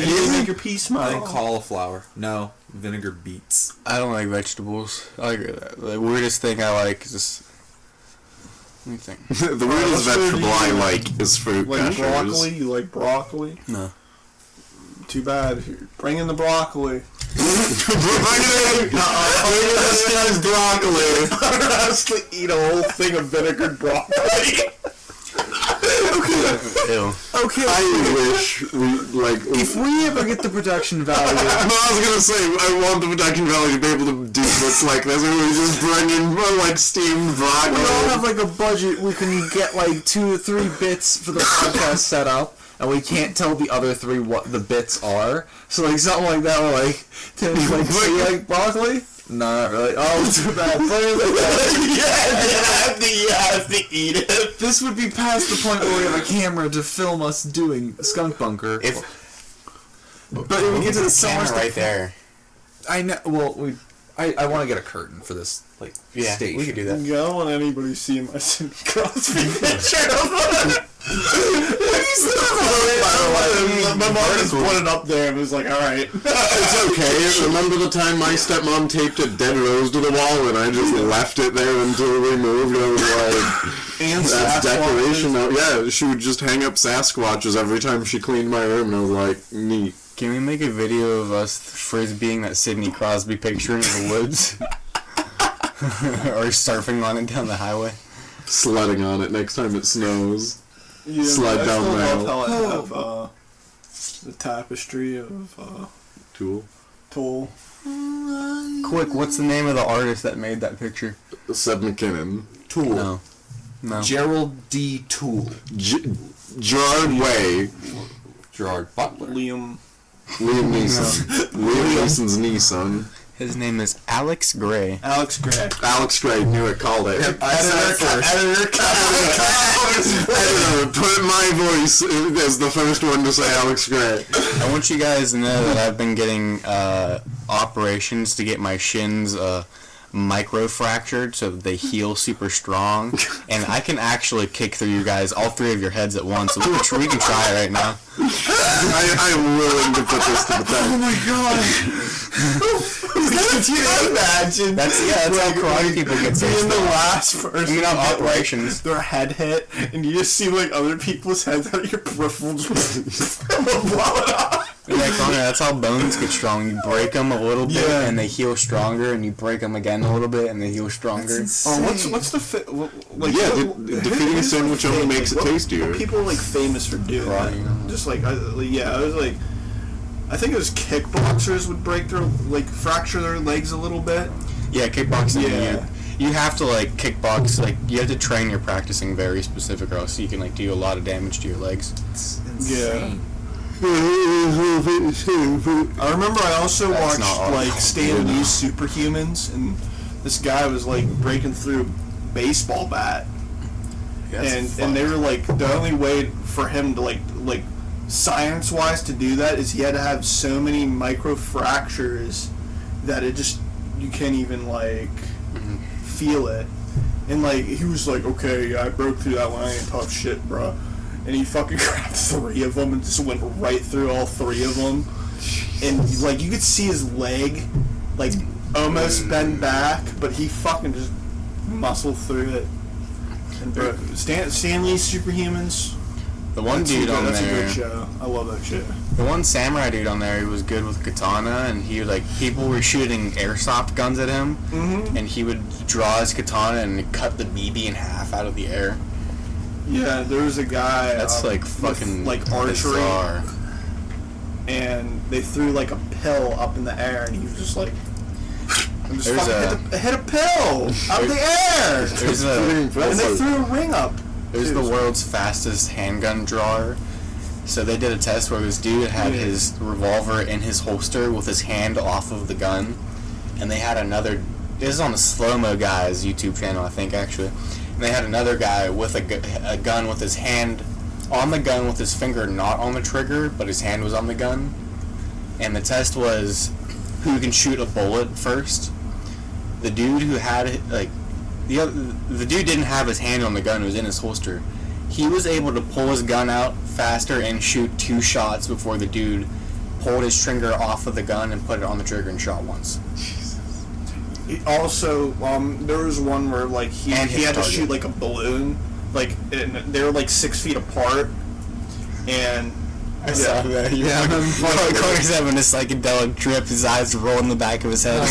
You make your pee I smell. think cauliflower. No, vinegar beets. I don't like vegetables. I agree with that. The weirdest thing I like is just... Let me think. The weirdest what's vegetable weird I you like is fruit Like gushers. broccoli? You like broccoli? No. Too bad. Bring in the broccoli. Bring it in! This broccoli. I has to eat a whole thing of vinegared broccoli. Ew. Okay. I wish we, like... If we ever get the production value, No, I was gonna say, I want the production value to be able to do bits like this, where we just bring in, like, steamed broccoli. we all have like a budget. We can get like 2 to 3 bits for the podcast setup, and we can't tell the other 3 what the bits are. So like something like that, we're like, like, so you like broccoli? No, not really. Oh, too bad. You have to eat it. This would be past the point where we have a camera to film us doing Skunk Bunker. But if we get to the camera right there. I know. Well, I want to get a curtain for this like Yeah, station. we could do that. I don't want anybody to see my Sidney Crosby picture of My mom just put it up there and was like, alright. It's okay. Remember the time my stepmom taped a dead rose to the wall and I just left it there until we moved? I was like, And that's Sasquatches. decoration. Yeah, she would just hang up Sasquatches every time she cleaned my room, and I was like, neat. Can we make a video of us frisbeeing that Sidney Crosby picture in the woods? Or surfing on it down the highway? Sledding on it next time it snows. Yeah, Slide I down still rail. love how I have the tapestry of Tool. Toll. Quick, what's the name of the artist that made that picture? Seb McKinnon. Tool. No. Gerald D. Tool. Gerard Way. Gerard Butler. Liam. Liam Neeson. Liam Neeson's Neeson. His name is Alex Gray. Alex Gray. Alex Gray knew it, called it. I said it first. Editor, put my voice as the first one to say Alex Gray. I want you guys to know that I've been getting operations to get my shins micro-fractured so that they heal super strong. And I can actually kick through you guys, all 3 of your heads at once. So we can try it right now. I am willing to put this to the test. Oh my god! Can you imagine? That's how karate people get so being the strong. last person I mean, I'm to get, operations. their head hit, and you just see like other people's heads out of your peripheral just blow it off. Yeah, Connor, that's how bones get strong. You break them a little bit, Yeah. and they heal stronger, and you break them again a little bit, and they heal stronger. Oh, what's the like? Yeah, who's defeating a sandwich only famous? makes it What tastier. People are like famous for doing that. Karate. Just like I was like, I think it was kickboxers would fracture their legs a little bit. Yeah, kickboxing. Yeah. You have to like kickbox, like you have to train your practicing very specific, or else you can like do a lot of damage to your legs. It's insane. I remember I also That's not watched all. like Stan Lee's Superhumans, and this guy was like breaking through a baseball bat, and they were like the only way for him to like science wise to do that is he had to have so many micro fractures that it just you can't even like feel it, and like he was like, okay, yeah, I broke through that one, I ain't tough shit, bro. And he fucking grabbed 3 of them and just went right through all 3 of them. And, like, you could see his leg, like, almost bend back, but he fucking just muscled through it. And Stan Lee's Superhumans. The one dude on that's there. a good show. I love that shit. The one samurai dude on there, he was good with katana, and he like people were shooting airsoft guns at him, and he would draw his katana and cut the BB in half out of the air. Yeah, there was a guy. That's like fucking with, like archery, bizarre. and they threw like a pill up in the air, and he was just like, "I'm just fucking hit a pill out of the air." There's and they threw a ring up. There's the world's fastest handgun drawer. So they did a test where this dude had his revolver in his holster with his hand off of the gun, and they had another. This is on the Slow Mo Guy's YouTube channel, I think, actually. And they had another guy with a gun with his hand on the gun with his finger not on the trigger, but his hand was on the gun. And the test was who can shoot a bullet first. The dude who had like the dude didn't have his hand on the gun; it was in his holster. He was able to pull his gun out faster and shoot 2 shots before the dude pulled his trigger off of the gun and put it on the trigger and shot once. Also, there was one where like he had to shoot like a balloon, like and they were like 6 feet apart, and I saw that. Yeah, Corey's having a psychedelic trip. His eyes roll in the back of his head.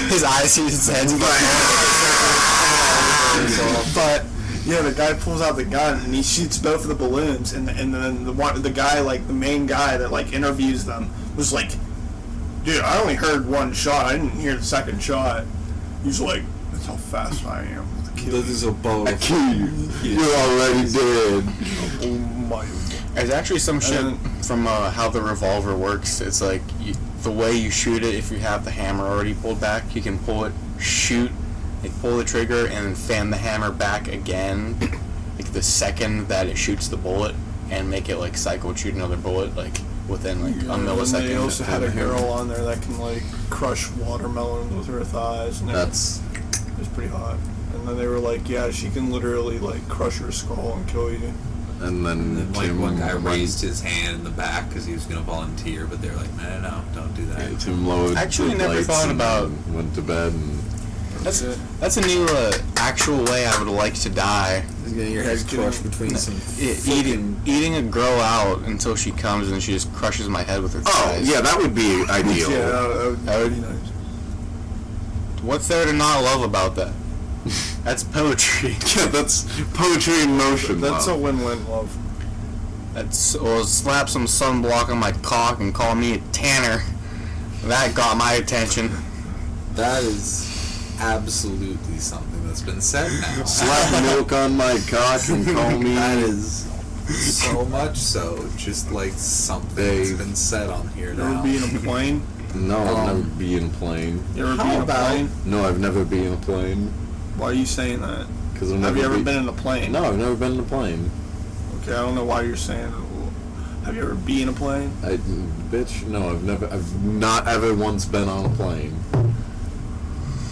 His head's but yeah, the guy pulls out the gun and he shoots both of the balloons, and then the guy, like the main guy that like interviews them, was like, "Dude, I only heard 1 shot. I didn't hear the second shot." He's like, "That's how fast I am. This is a boat. I kill you. You're already dead." Oh my! There's actually some shit from how the revolver works. It's like the way you shoot it. If you have the hammer already pulled back, you can pull it, shoot, like pull the trigger, and then fan the hammer back again, like the second that it shoots the bullet, and make it like cycle shoot another bullet like within like a millisecond. They also had a girl on there that can like crush watermelon with her thighs. And That's it's pretty hot. And then they were like, "Yeah, she can literally like crush your skull and kill you." and then Like Tim one guy raised his hand in the back because he was going to volunteer, but they were like, no, don't do that. Yeah, Tim lowered Actually, the never lights thought and about- went to bed and That's a new actual way I would like to die. Just getting your head crushed between some Eating a girl out until she comes and she just crushes my head with her oh thighs. yeah, that would be ideal. Yeah, that would be nice. What's there to not love about that? That's poetry. Yeah, that's poetry in motion. That's a love. win-win, love. Or slap some sunblock on my cock and call me a tanner. That got my attention. That is absolutely something that's been said now. Slap milk on my cock and call me. That is so much so, just like something that's been said on here You ever now. be in a plane? No, I've never been in a plane. You ever How be in a about- plane? No, I've never been in a plane. Why are you saying that? Because Have you ever been in a plane? No, I've never been in a plane. Okay, I don't know why you're saying. Have you ever been in a plane? Bitch, no, I've not ever once been on a plane.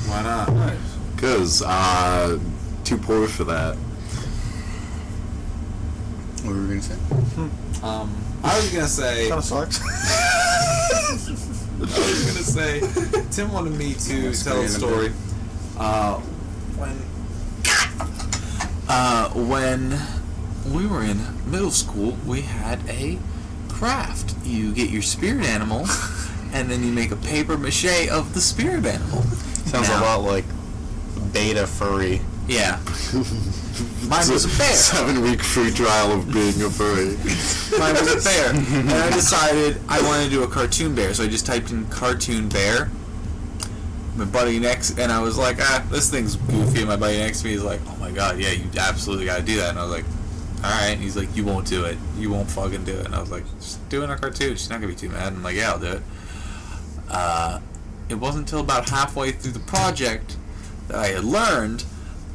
Why not? Nice. Cause, too poor for that. What were we gonna say? I was gonna say. Kind of sucks. I was gonna say. Tim wanted me to tell a story. When we were in middle school, we had a craft. You get your spirit animal, and then you make a paper mache of the spirit animal. Sounds a lot like beta furry. Yeah. Mine was a bear. 7-week free trial of being a furry. Mine was a bear. And I decided I wanted to do a cartoon bear, so I just typed in cartoon bear. my buddy next, and I was like, this thing's goofy. And my buddy next to me is like, oh my god, yeah, you absolutely gotta do that. And I was like, alright. And he's like, you won't do it. You won't fucking do it. And I was like, just do it in a cartoon. She's not gonna be too mad. And I'm like, yeah, I'll do it. It wasn't until about halfway through the project that I had learned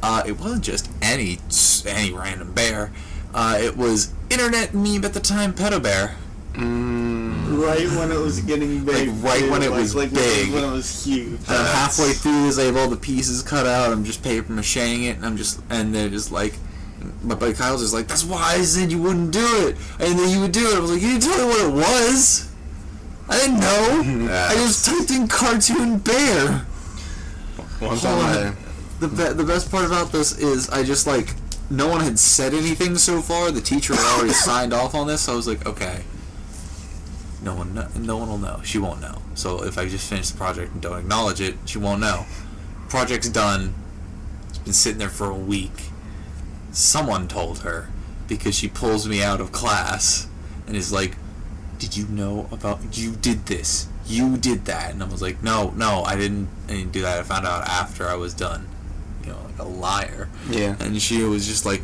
it wasn't just any random bear. It was internet meme at the time, Pedo Bear. Right when it was getting big. When it was big. When it was huge. Halfway through this, I have all the pieces cut out. I'm just paper macheing it, and they're just like, my buddy Kyle's just like, that's why I said you wouldn't do it, and then you would do it. I was like, you didn't tell me what it was. I didn't know. I just typed in cartoon bear. One time The best part about this is I just like, no one had said anything so far. The teacher had already signed off on this. So I was like, okay. No one will know. She won't know. So if I just finish the project and don't acknowledge it, she won't know. Project's done. It's been sitting there for a week. Someone told her because she pulls me out of class and is like, did you know about, you did this, you did that? And I was like, no, I didn't do that. I found out after I was done. You know, like a liar. Yeah. And she was just like,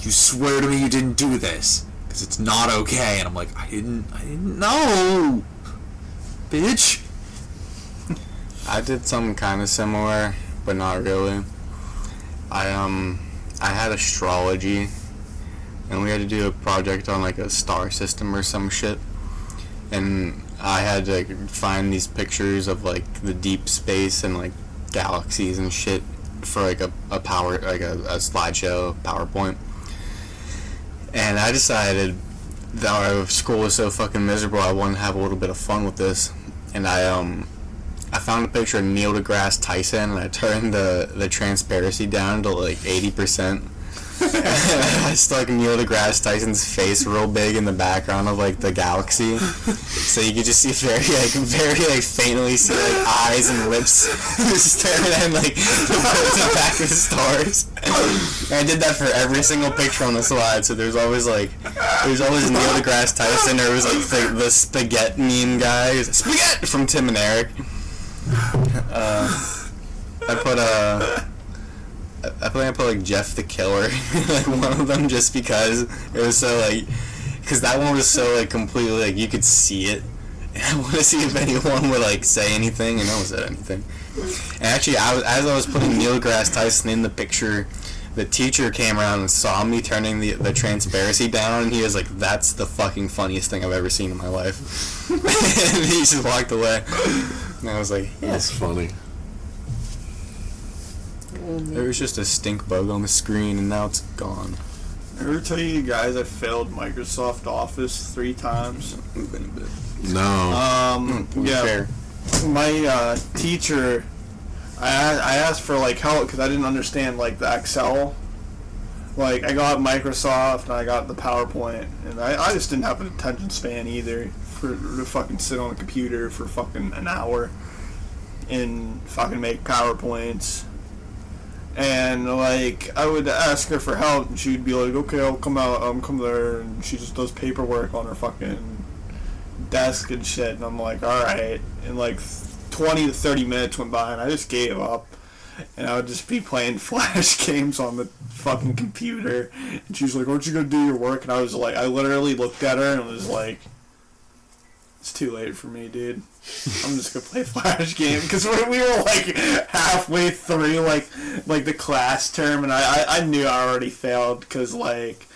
you swear to me you didn't do this, because it's not okay. And I'm like, I didn't know, bitch. I did something kind of similar, but not really. I had astrology, and we had to do a project on like a star system or some shit, and I had to find these pictures of like the deep space and like galaxies and shit for like a slideshow PowerPoint. And I decided that our school was so fucking miserable, I wanted to have a little bit of fun with this, and I found a picture of Neil deGrasse Tyson, and I turned the transparency down to like 80%. I stuck Neil deGrasse Tyson's face real big in the background of like the galaxy, so you could just see very faintly see like eyes and lips staring at like the back of the stars. And I did that for every single picture on the slide. So there's always Neil deGrasse Tyson, or it was like the spaghetti meme guy, spaghetti from Tim and Eric. I put like Jeff the Killer, like one of them, just because it was so like, because that one was so like completely like you could see it, and I want to see if anyone would like say anything, and no one said anything. And actually, as I was putting Neil deGrasse Tyson in the picture, the teacher came around and saw me turning the transparency down, and he was like, "That's the fucking funniest thing I've ever seen in my life," and he just walked away. And I was like, yeah. That's funny. There was just a stink bug on the screen, and now it's gone. Ever tell you guys I failed Microsoft Office 3 times? No. Yeah. Fair. My teacher, I asked for like help because I didn't understand like the Excel. Like I got Microsoft and I got the PowerPoint, and I just didn't have an attention span either to fucking sit on a computer for fucking an hour and fucking make PowerPoints. And like I would ask her for help, and she'd be like, "Okay, I'll come out. Come there," and she just does paperwork on her fucking desk and shit. And I'm like, "All right." And like 20 to 30 minutes went by, and I just gave up. And I would just be playing Flash games on the fucking computer. And she was like, "Aren't you gonna do your work?" And I was like, I literally looked at her and was like, "It's too late for me, dude. I'm just gonna play Flash game." Because we were like halfway through like the class term, and I knew I already failed because like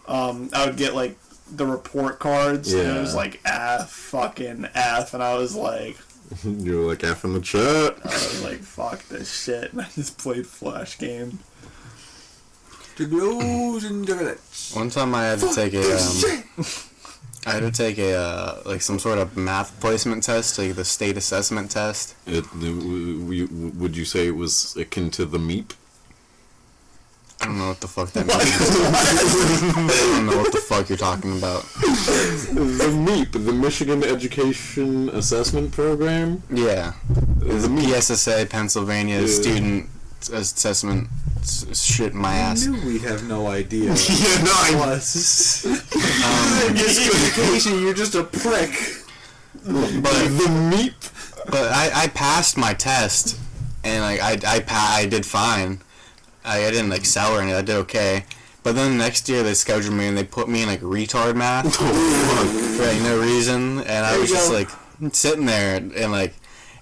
I would get like the report cards, and it was like fucking F, and I was like, You were like F in the chat. I was like, fuck this shit, and I just played Flash game. One time I had to take like some sort of math placement test, like the state assessment test. Would you say it was akin to the MEP? I don't know what the fuck that means. I don't know what the fuck you're talking about. The MEP, the Michigan Education Assessment Program? Yeah. The PSSA, Pennsylvania Student Assessment shit in my ass. I knew we'd have no idea. Yeah, no, Education, you're just a prick. But the MEP? But I passed my test, and like I did fine. I didn't excel or anything. I did okay. But then the next year they scheduled me and they put me in like retard math for like no reason, and I was just like sitting there and like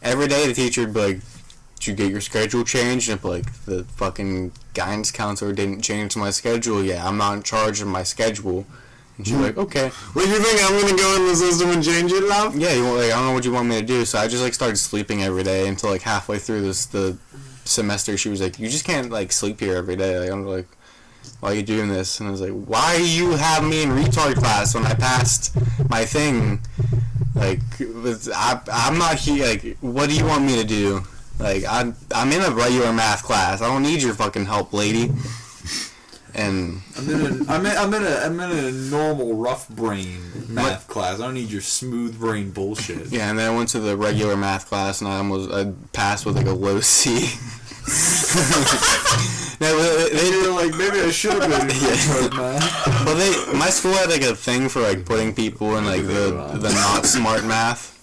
every day the teacher would be like, "Did you get your schedule changed?" And I'd be like, "The fucking guidance counselor didn't change my schedule yet. I'm not in charge of my schedule." And she's like, "Okay." What, you think I'm gonna go in the system and change it, love? Yeah, I don't know what you want me to do. So I just like started sleeping every day until like halfway through the semester. She was like, "You just can't like sleep here every day." Like, I'm like, "Why are you doing this?" And I was like, "Why do you have me in retard class when I passed my thing? Like, I'm not here. Like, what do you want me to do? Like, I'm in a regular math class. I don't need your fucking help, lady." And I'm in a normal rough brain math class. I don't need your smooth brain bullshit. yeah, and then I went to the regular math class and I passed with like a low C. No, They were like, maybe I should have been in retard math. But my school had like a thing for like putting people in like the not smart math.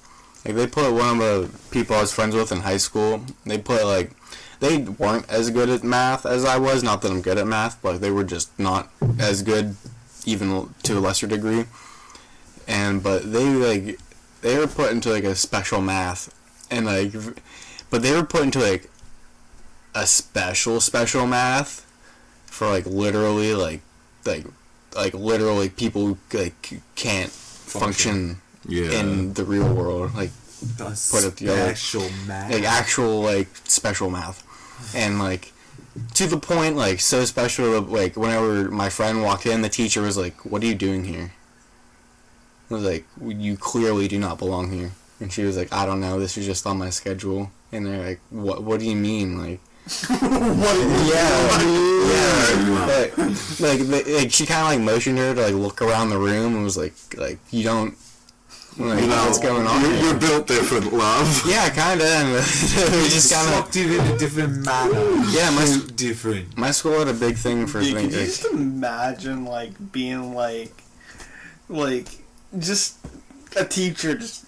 Like they put one of the people I was friends with in high school. They put like they weren't as good at math as I was. Not that I'm good at math, but they were just not as good, even to a lesser degree. But they were put into like a special math, and like, but they were put into like a special math for like literally like literally people who like can't function in the real world, like put it together, special math, like actual like special math, and like to the point like so special that, like whenever my friend walked in, the teacher was like, "What are you doing here?" I was like, "You clearly do not belong here." And she was like, "I don't know, this is just on my schedule." And they're like, "What do you mean?" Like, like she kind of like motioned her to like look around the room and was like you don't like what's going on here? You're built different, love. Yeah, kind of. And we just kind of sucked it in a different manner. Yeah, different. My school had a big thing for Dude, things. could you just imagine like being like just a teacher just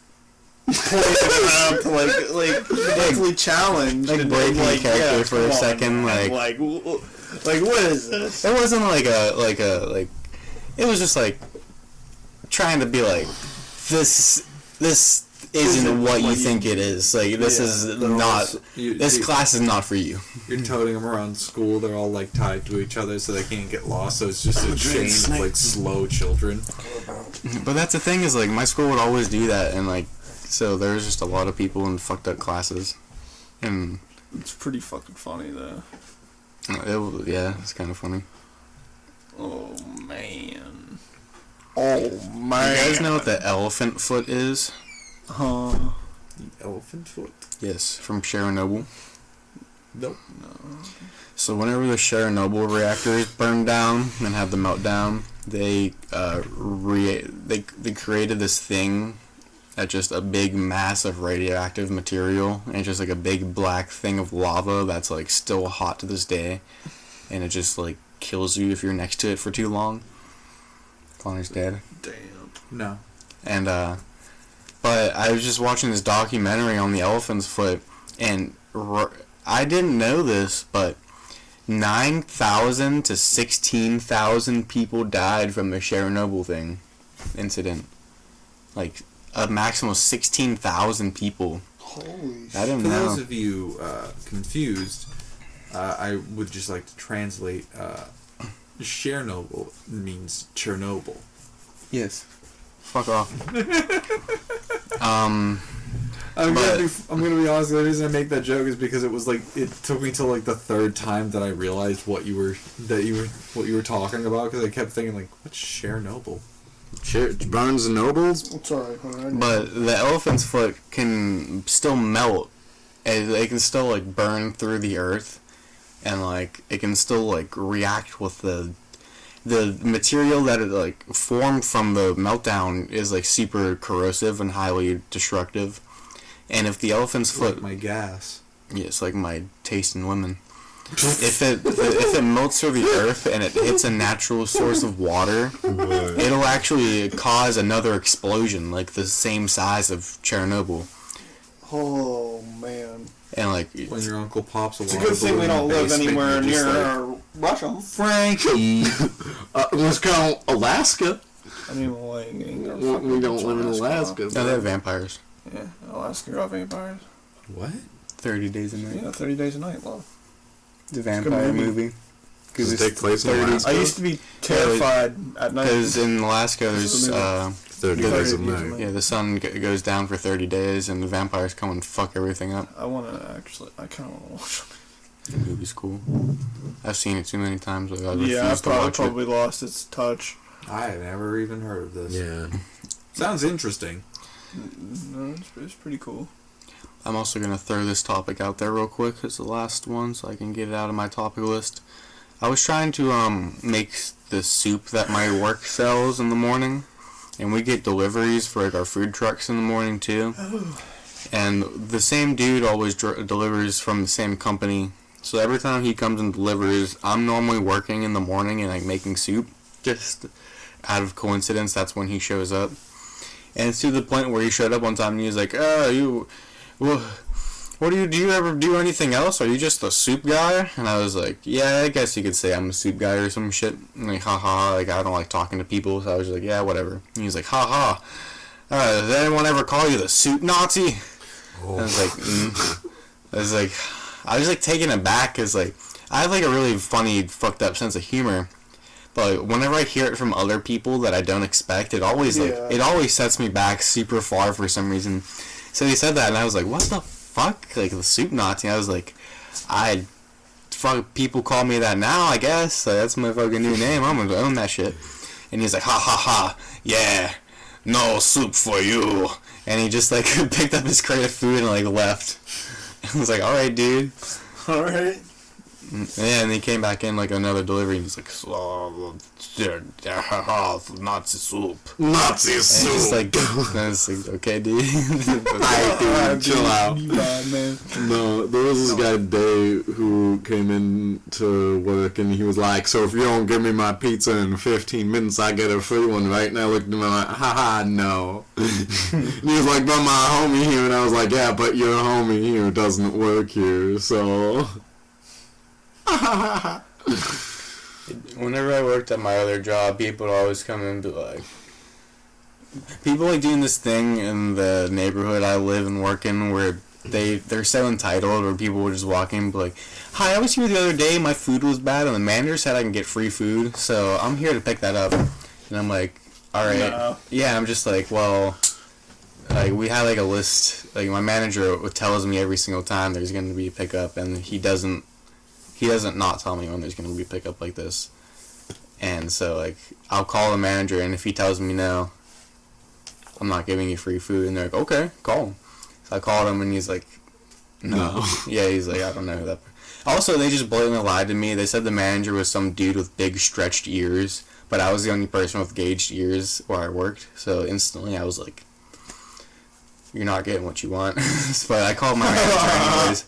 pointing around to like mentally challenged, like and breaking like, character yeah, for a come on, second, man. like what is this? it wasn't like it was just like trying to be like this isn't what you think it is. Like this is not this class is not for you. You're toting them around school. They're all like tied to each other so they can't get lost. So it's just a chain of like slow children. But that's the thing is like my school would always do that, and like so there was just a lot of people in fucked up classes, and It's pretty fucking funny though. it's kind of funny. Oh man. Oh man. You guys know what the elephant foot is? Huh? Elephant foot? Yes, from Chernobyl. Nope. So whenever the Chernobyl reactors burned down and had the meltdown, they created this thing that's just a big mass of radioactive material, and it's just like a big black thing of lava that's like still hot to this day, and it just like kills you if you're next to it for too long. Connor's dead. Damn. No. And but I was just watching this documentary on the elephant's foot, and I didn't know this, but 9,000 to 16,000 people died from the Chernobyl incident. Like a maximum of 16,000 people. Holy I didn't For know. those of you confused, I would just like to translate. Chernobyl means Chernobyl. Yes. Fuck off. I'm gonna be honest. The reason I make that joke is because it was like it took me till like the third time that I realized what you were talking about, because I kept thinking like, what's Chernobyl? Barnes and Nobles? It's alright. But the elephant's foot can still melt, and it can still like burn through the earth, and like it can still like react with the material that it like formed from the meltdown is like super corrosive and highly destructive. And if the elephant's foot, Like my gas. yes, like my taste in women, if it melts through the earth and it hits a natural source of water, it'll actually cause another explosion like the same size of Chernobyl. Oh man. And like, When your uncle pops a It's a good thing we don't live anywhere near Russia. Frankie. Let's go Alaska. I mean, like, We don't live in Alaska. no, they have vampires. Yeah, Alaska got vampires. What? 30 Days a Night. Yeah, 30 Days a Night. Love. The vampire movie. Does it take place in 30 Alaska? I used to be terrified at night. Because in Alaska, there's 30 Days of Night. yeah, the sun goes down for 30 days, and the vampires come and fuck everything up. I want to actually. I kind of want to watch it. The movie's cool. I've seen it too many times. Like, I Yeah, I refuse to watch probably lost its touch. I had never even heard of this. Yeah. Sounds interesting. No, it's pretty cool. I'm also going to throw this topic out there real quick. It's the last one, so I can get it out of my topic list. I was trying to make the soup that my work sells in the morning, and we get deliveries for like our food trucks in the morning too. And the same dude always delivers from the same company. So every time he comes and delivers, I'm normally working in the morning and like making soup. Just out of coincidence, that's when he shows up. And it's to the point where he showed up one time and he was like, what do you ever do anything else? Are you just a soup guy? And I was like, yeah, I guess you could say I'm a soup guy or some shit. And like, haha, like I don't like talking to people, so I was like, yeah, whatever. And he was like, haha, does anyone ever call you the soup Nazi? Oh. I was like, I was taken aback because like I have like a really funny, fucked up sense of humor. But like, whenever I hear it from other people that I don't expect, it always it always sets me back super far for some reason. So he said that, and I was like, what the fuck? Like, the soup Nazi? I was like, people call me that now, I guess. Like, that's my fucking new name. I'm gonna own that shit. And he's like, ha ha ha, yeah, no soup for you. And he just like picked up his crate of food and like left. I was like, alright, dude. Alright. Yeah, and he came back in like another delivery and he's like, Nazi soup. Nazi And soup. just like, I was like, okay, dude. Dude, chill out. Man. No, there was this guy Dave who came in to work and he was like, so if you don't give me my pizza in 15 minutes, I get a free one, right? And I looked at him and I'm like, haha, no. And he was like, but my homie here, and I was like, yeah, but your homie here doesn't work here, so... Whenever I worked at my other job, people would always come in and be like, people like doing this thing in the neighborhood I live and work in where they're so entitled, where people would just walk in and be like, hi, I was here the other day, my food was bad, and the manager said I can get free food, so I'm here to pick that up. And I'm like, alright. No. Yeah, I'm just like, well, like, we had like a list, like my manager tells me every single time there's going to be a pickup, and he doesn't not tell me when there's going to be a pickup like this. And so, like, I'll call the manager, and if he tells me no, I'm not giving you free food, and they're like, okay, call him. So I called him, and he's like, no. Yeah, he's like, I don't know who that... Also, they just blatantly lied to me. They said the manager was some dude with big, stretched ears, but I was the only person with gauged ears where I worked, so instantly I was like, you're not getting what you want. But I called my manager anyways.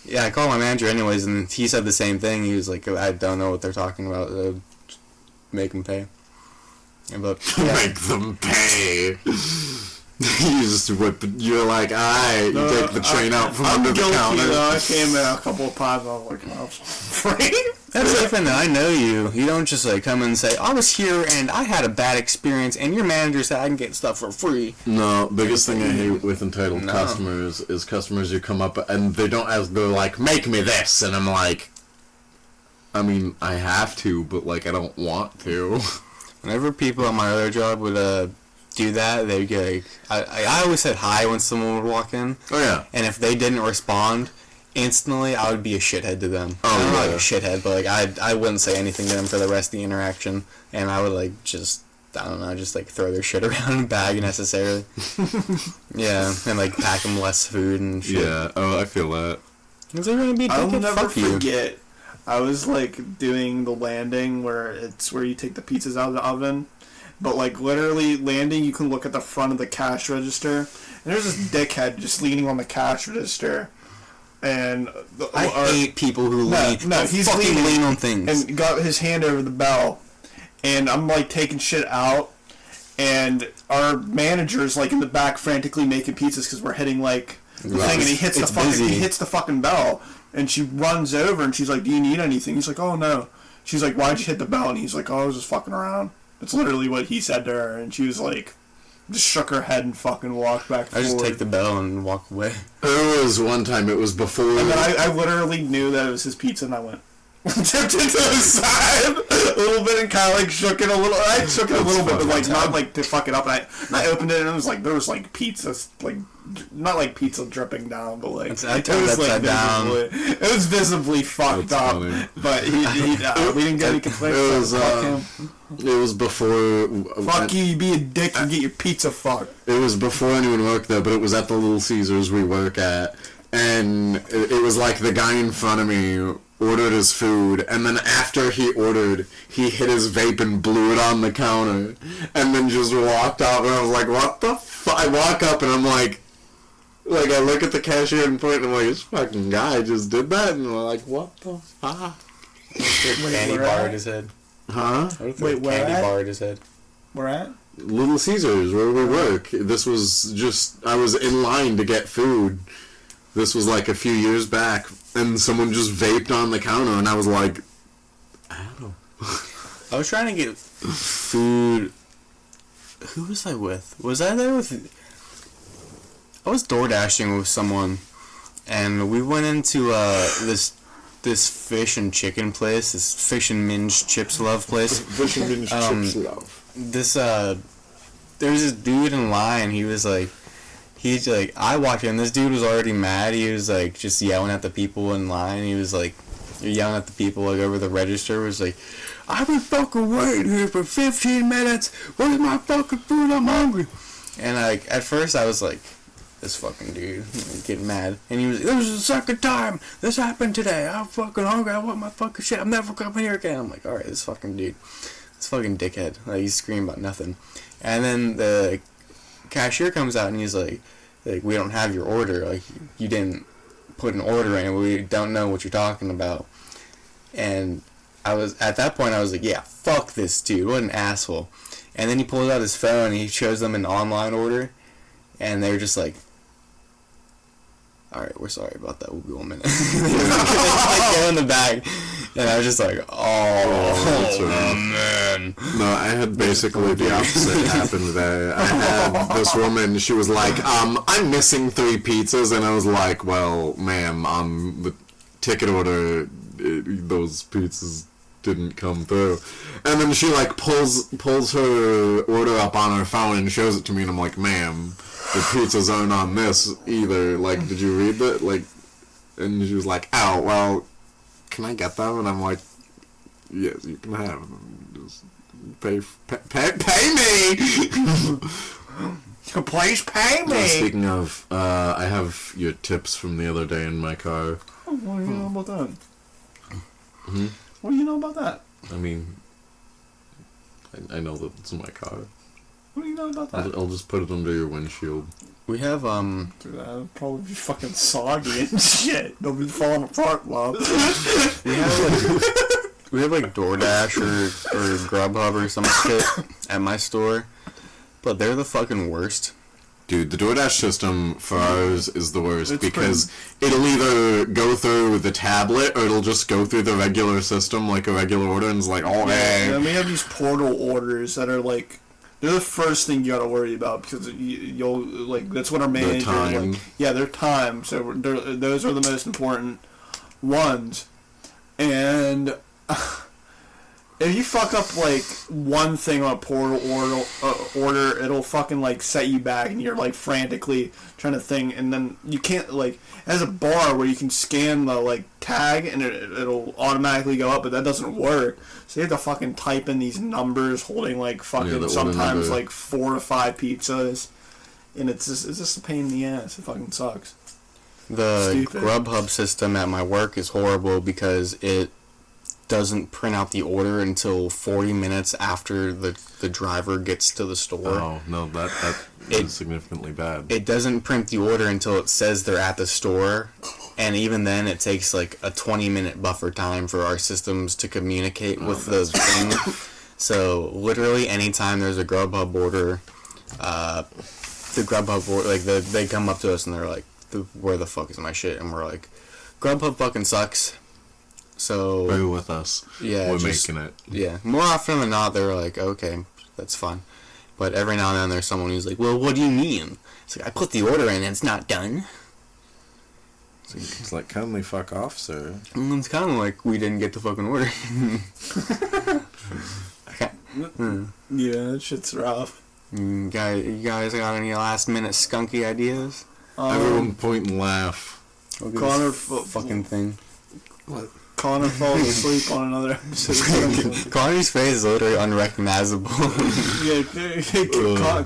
Yeah, I called my manager anyways, and he said the same thing. He was like, I don't know what they're talking about. Make them pay. But, yeah. Make them pay. You just whip it. You're like, alright, you take the train out from under the counter. I came in a couple of times, I was like, I was free. That's different than I know you. You don't just like come and say, I was here and I had a bad experience and your manager said I can get stuff for free. No, biggest thing I hate with entitled customers is customers who come up and they don't ask, they're like, make me this, and I'm like, I mean, I have to, but like, I don't want to. Whenever people at my other job would do that, they'd get like, I always said hi when someone would walk in. Oh yeah. And if they didn't respond, instantly I would be a shithead to them. Oh, I'm not yeah. like a shithead, but like I wouldn't say anything to them for the rest of the interaction, and I would like just, I don't know, just like throw their shit around in a bag necessarily. Yeah, and like pack them less food and shit. Yeah, oh, I feel that. Is there gonna be a I'll ticket? never Fuck you. forget. I was like doing the landing where it's where you take the pizzas out of the oven, but like literally landing, you can look at the front of the cash register, and there's this dickhead just leaning on the cash register, and I hate people who lean. No, he's fucking leaning lean on things. and got his hand over the bell, and I'm like taking shit out, and our manager's like in the back frantically making pizzas because we're hitting like thing, and he hits busy. he hits the fucking bell, and she runs over, and she's like, "Do you need anything?" He's like, "Oh no." She's like, "Why'd you hit the bell?" And he's like, "Oh, I was just fucking around." That's literally what he said to her, and she was like, just shook her head and fucking walked back forward. I just take the bell and walk away. There was one time, it was before... And then I literally knew that it was his pizza, and I went, tipped it to the side a little bit, and kind of like shook it a little. I shook it a little bit, but like not like to fuck it up. And I opened it, and it was like, there was like pizza, like not like pizza dripping down, but like I turned it upside down. It was visibly fucked That's up. funny. But we didn't get any complaints. It was, fuck him. It was before... Fuck you be a dick and get your pizza fucked. It was before anyone worked there, but it was at the Little Caesars we work at. And it was like the guy in front of me ordered his food, and then after he ordered, he hit his vape and blew it on the counter, and then just walked out, and I was like, what the fuck? I walk up, and I'm like, I look at the cashier and point, and I'm like, this fucking guy just did that, and I'm like, what the fuck? Candy bar at his head. Huh? Wait, where Candy at? bar at his head. Where at? Little Caesars, where we work. This was just, I was in line to get food. This was like a few years back, and someone just vaped on the counter, and I was like, I don't know. I was trying to get food. Who was I with? Was I there with... I was door dashing with someone, and we went into this fish and chicken place, this fish and minge chips love place. Fish and minge chips love. There was this dude in line. He's like, I walked in. This dude was already mad. He was like just yelling at the people in line. He was like yelling at the people like over the register. Was like, I've been fucking waiting here for 15 minutes. Where's my fucking food? I'm hungry. And like at first I was like, this fucking dude, getting mad. And he was like, this is the second time this happened today. I'm fucking hungry. I want my fucking shit. I'm never coming here again. I'm like, alright, this fucking dude. This fucking dickhead. Like, he's screaming about nothing. And then the cashier comes out and he's like, we don't have your order. Like, you didn't put an order in. We don't know what you're talking about. And at that point, I was like, yeah, fuck this dude. What an asshole. And then he pulls out his phone and he shows them an online order. And they're just like, alright, we're sorry about that. We'll be 1 minute. They go in the bag. And I was just like, man. No, I had basically the opposite happen there. I had this woman, she was like, I'm missing 3 pizzas. And I was like, well, ma'am, on the ticket order, those pizzas didn't come through. And then she like pulls her order up on her phone and shows it to me, and I'm like, ma'am, the pizzas aren't on this either. Like, did you read that? Like, and she was like, oh, well, can I get them? And I'm like, yes, you can have them. Just pay me. Please pay me. Speaking of, I have your tips from the other day in my car. Oh, what do you know about that? Hmm? What do you know about that? I mean, I know that it's my car. What do you know about that? I'll just put it under your windshield. We have, Dude, that'll probably be fucking soggy and shit. They'll be falling apart, love. we have like DoorDash or Grubhub or some shit at my store, but they're the fucking worst. Dude, the DoorDash system for ours is the worst because it'll either go through the tablet or it'll just go through the regular system like a regular order, and it's like, oh, hey. Yeah, and we have these portal orders that are like, they're the first thing you gotta worry about because you'll like that's what our manager time. like. Yeah, they're time. So those are the most important ones, and. If you fuck up, like, one thing on a portal order, it'll fucking, like, set you back, and you're, like, frantically trying to think, and then you can't, like, it has a bar where you can scan the, like, tag, and it'll automatically go up, but that doesn't work. So you have to fucking type in these numbers holding, like, fucking sometimes, like, 4 to 5 pizzas, and it's just a pain in the ass. It fucking sucks. The Grubhub system at my work is horrible because it doesn't print out the order until 40 minutes after the driver gets to the store. Oh, no, that is significantly bad. It doesn't print the order until it says they're at the store, and even then it takes like a 20-minute buffer time for our systems to communicate with the thing. So literally anytime there's a Grubhub order, the Grubhub order, like they come up to us and they're like, where the fuck is my shit? And we're like, Grubhub fucking sucks. So Bear with us. yeah, We're just- making it. Yeah, more often than not, they're like, okay, that's fine. But every now and then, there's someone who's like, well, what do you mean? It's like, I put the order in and it's not done. It's like, kindly fuck off, sir. And it's kind of like we didn't get the fucking order. Okay. Yeah, that shit's rough. You guys got any last minute skunky ideas? Everyone point and laugh. Look at Connor this fucking thing. What? Connor falls asleep on another episode. Connor's face is literally unrecognizable.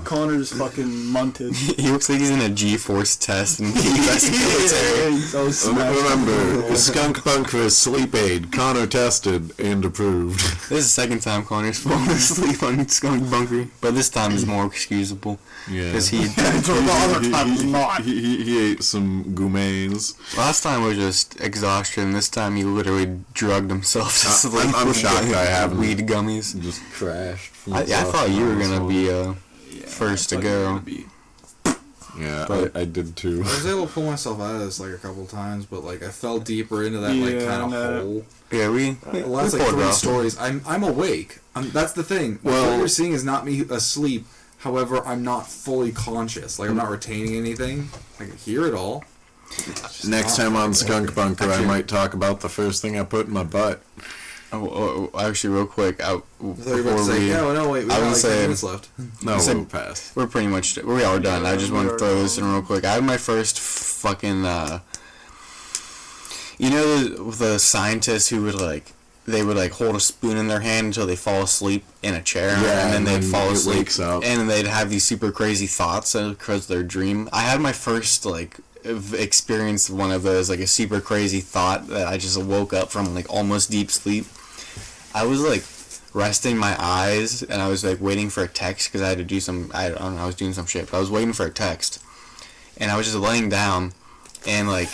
Connor's fucking munted. He looks like he's in a G-force test and he's He's so smashed. Remember, Skunk Bunker is sleep aid. Connor tested and approved. This is the second time Connor's fallen asleep on Skunk Bunker, but this time is more excusable Yeah. because he. The other time was not. He ate some gourmets. Last time was just exhaustion. This time he literally drugged himself to sleep. I'm with shocked I haven't. weed gummies. Just crashed. I thought you were gonna be first to go. Yeah, but- I did too. I was able to pull myself out of this like a couple times, but like I fell deeper into that like Yeah, kind of no. hole. Yeah, we The last like pulled it 3 off. stories. I'm awake. That's the thing. Well- What you're seeing is not me asleep. However, I'm not fully conscious. Like I'm not retaining anything. I can hear it all. Next time on Skunk Bunker, I might talk about the first thing I put in my butt. Actually, real quick, I thought you were about to say, no, wait, we I got was like 10 saying- minutes left. No, said- we'll pass. we're pretty much we are done. I just want to throw this in real quick. I had my first fucking you know the scientists who would like they would like hold a spoon in their hand until they fall asleep in a chair, Yeah, and then they'd and fall it asleep, wakes up. and then they'd have these super crazy thoughts because their dream. I had my first like experience of one of those, like a super crazy thought that I just woke up from like almost deep sleep. I was like resting my eyes and I was like waiting for a text because I had to do some, I don't know, I was doing some shit, but I was waiting for a text and I was just laying down and like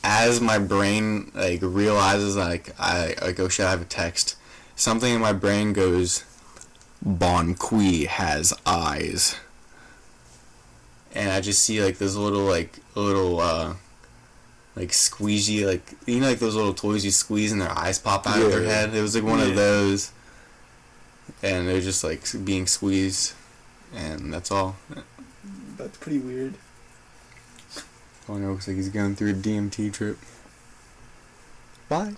as my brain like realizes like I oh shit, I have a text, something in my brain goes, Bon Qui has eyes. And I just see like this little like squeegee, like you know, like those little toys you squeeze and their eyes pop out of their head. It was like one of those, and they're just like being squeezed, and that's all. That's pretty weird. Oh no, looks like he's going through a DMT trip. Bye.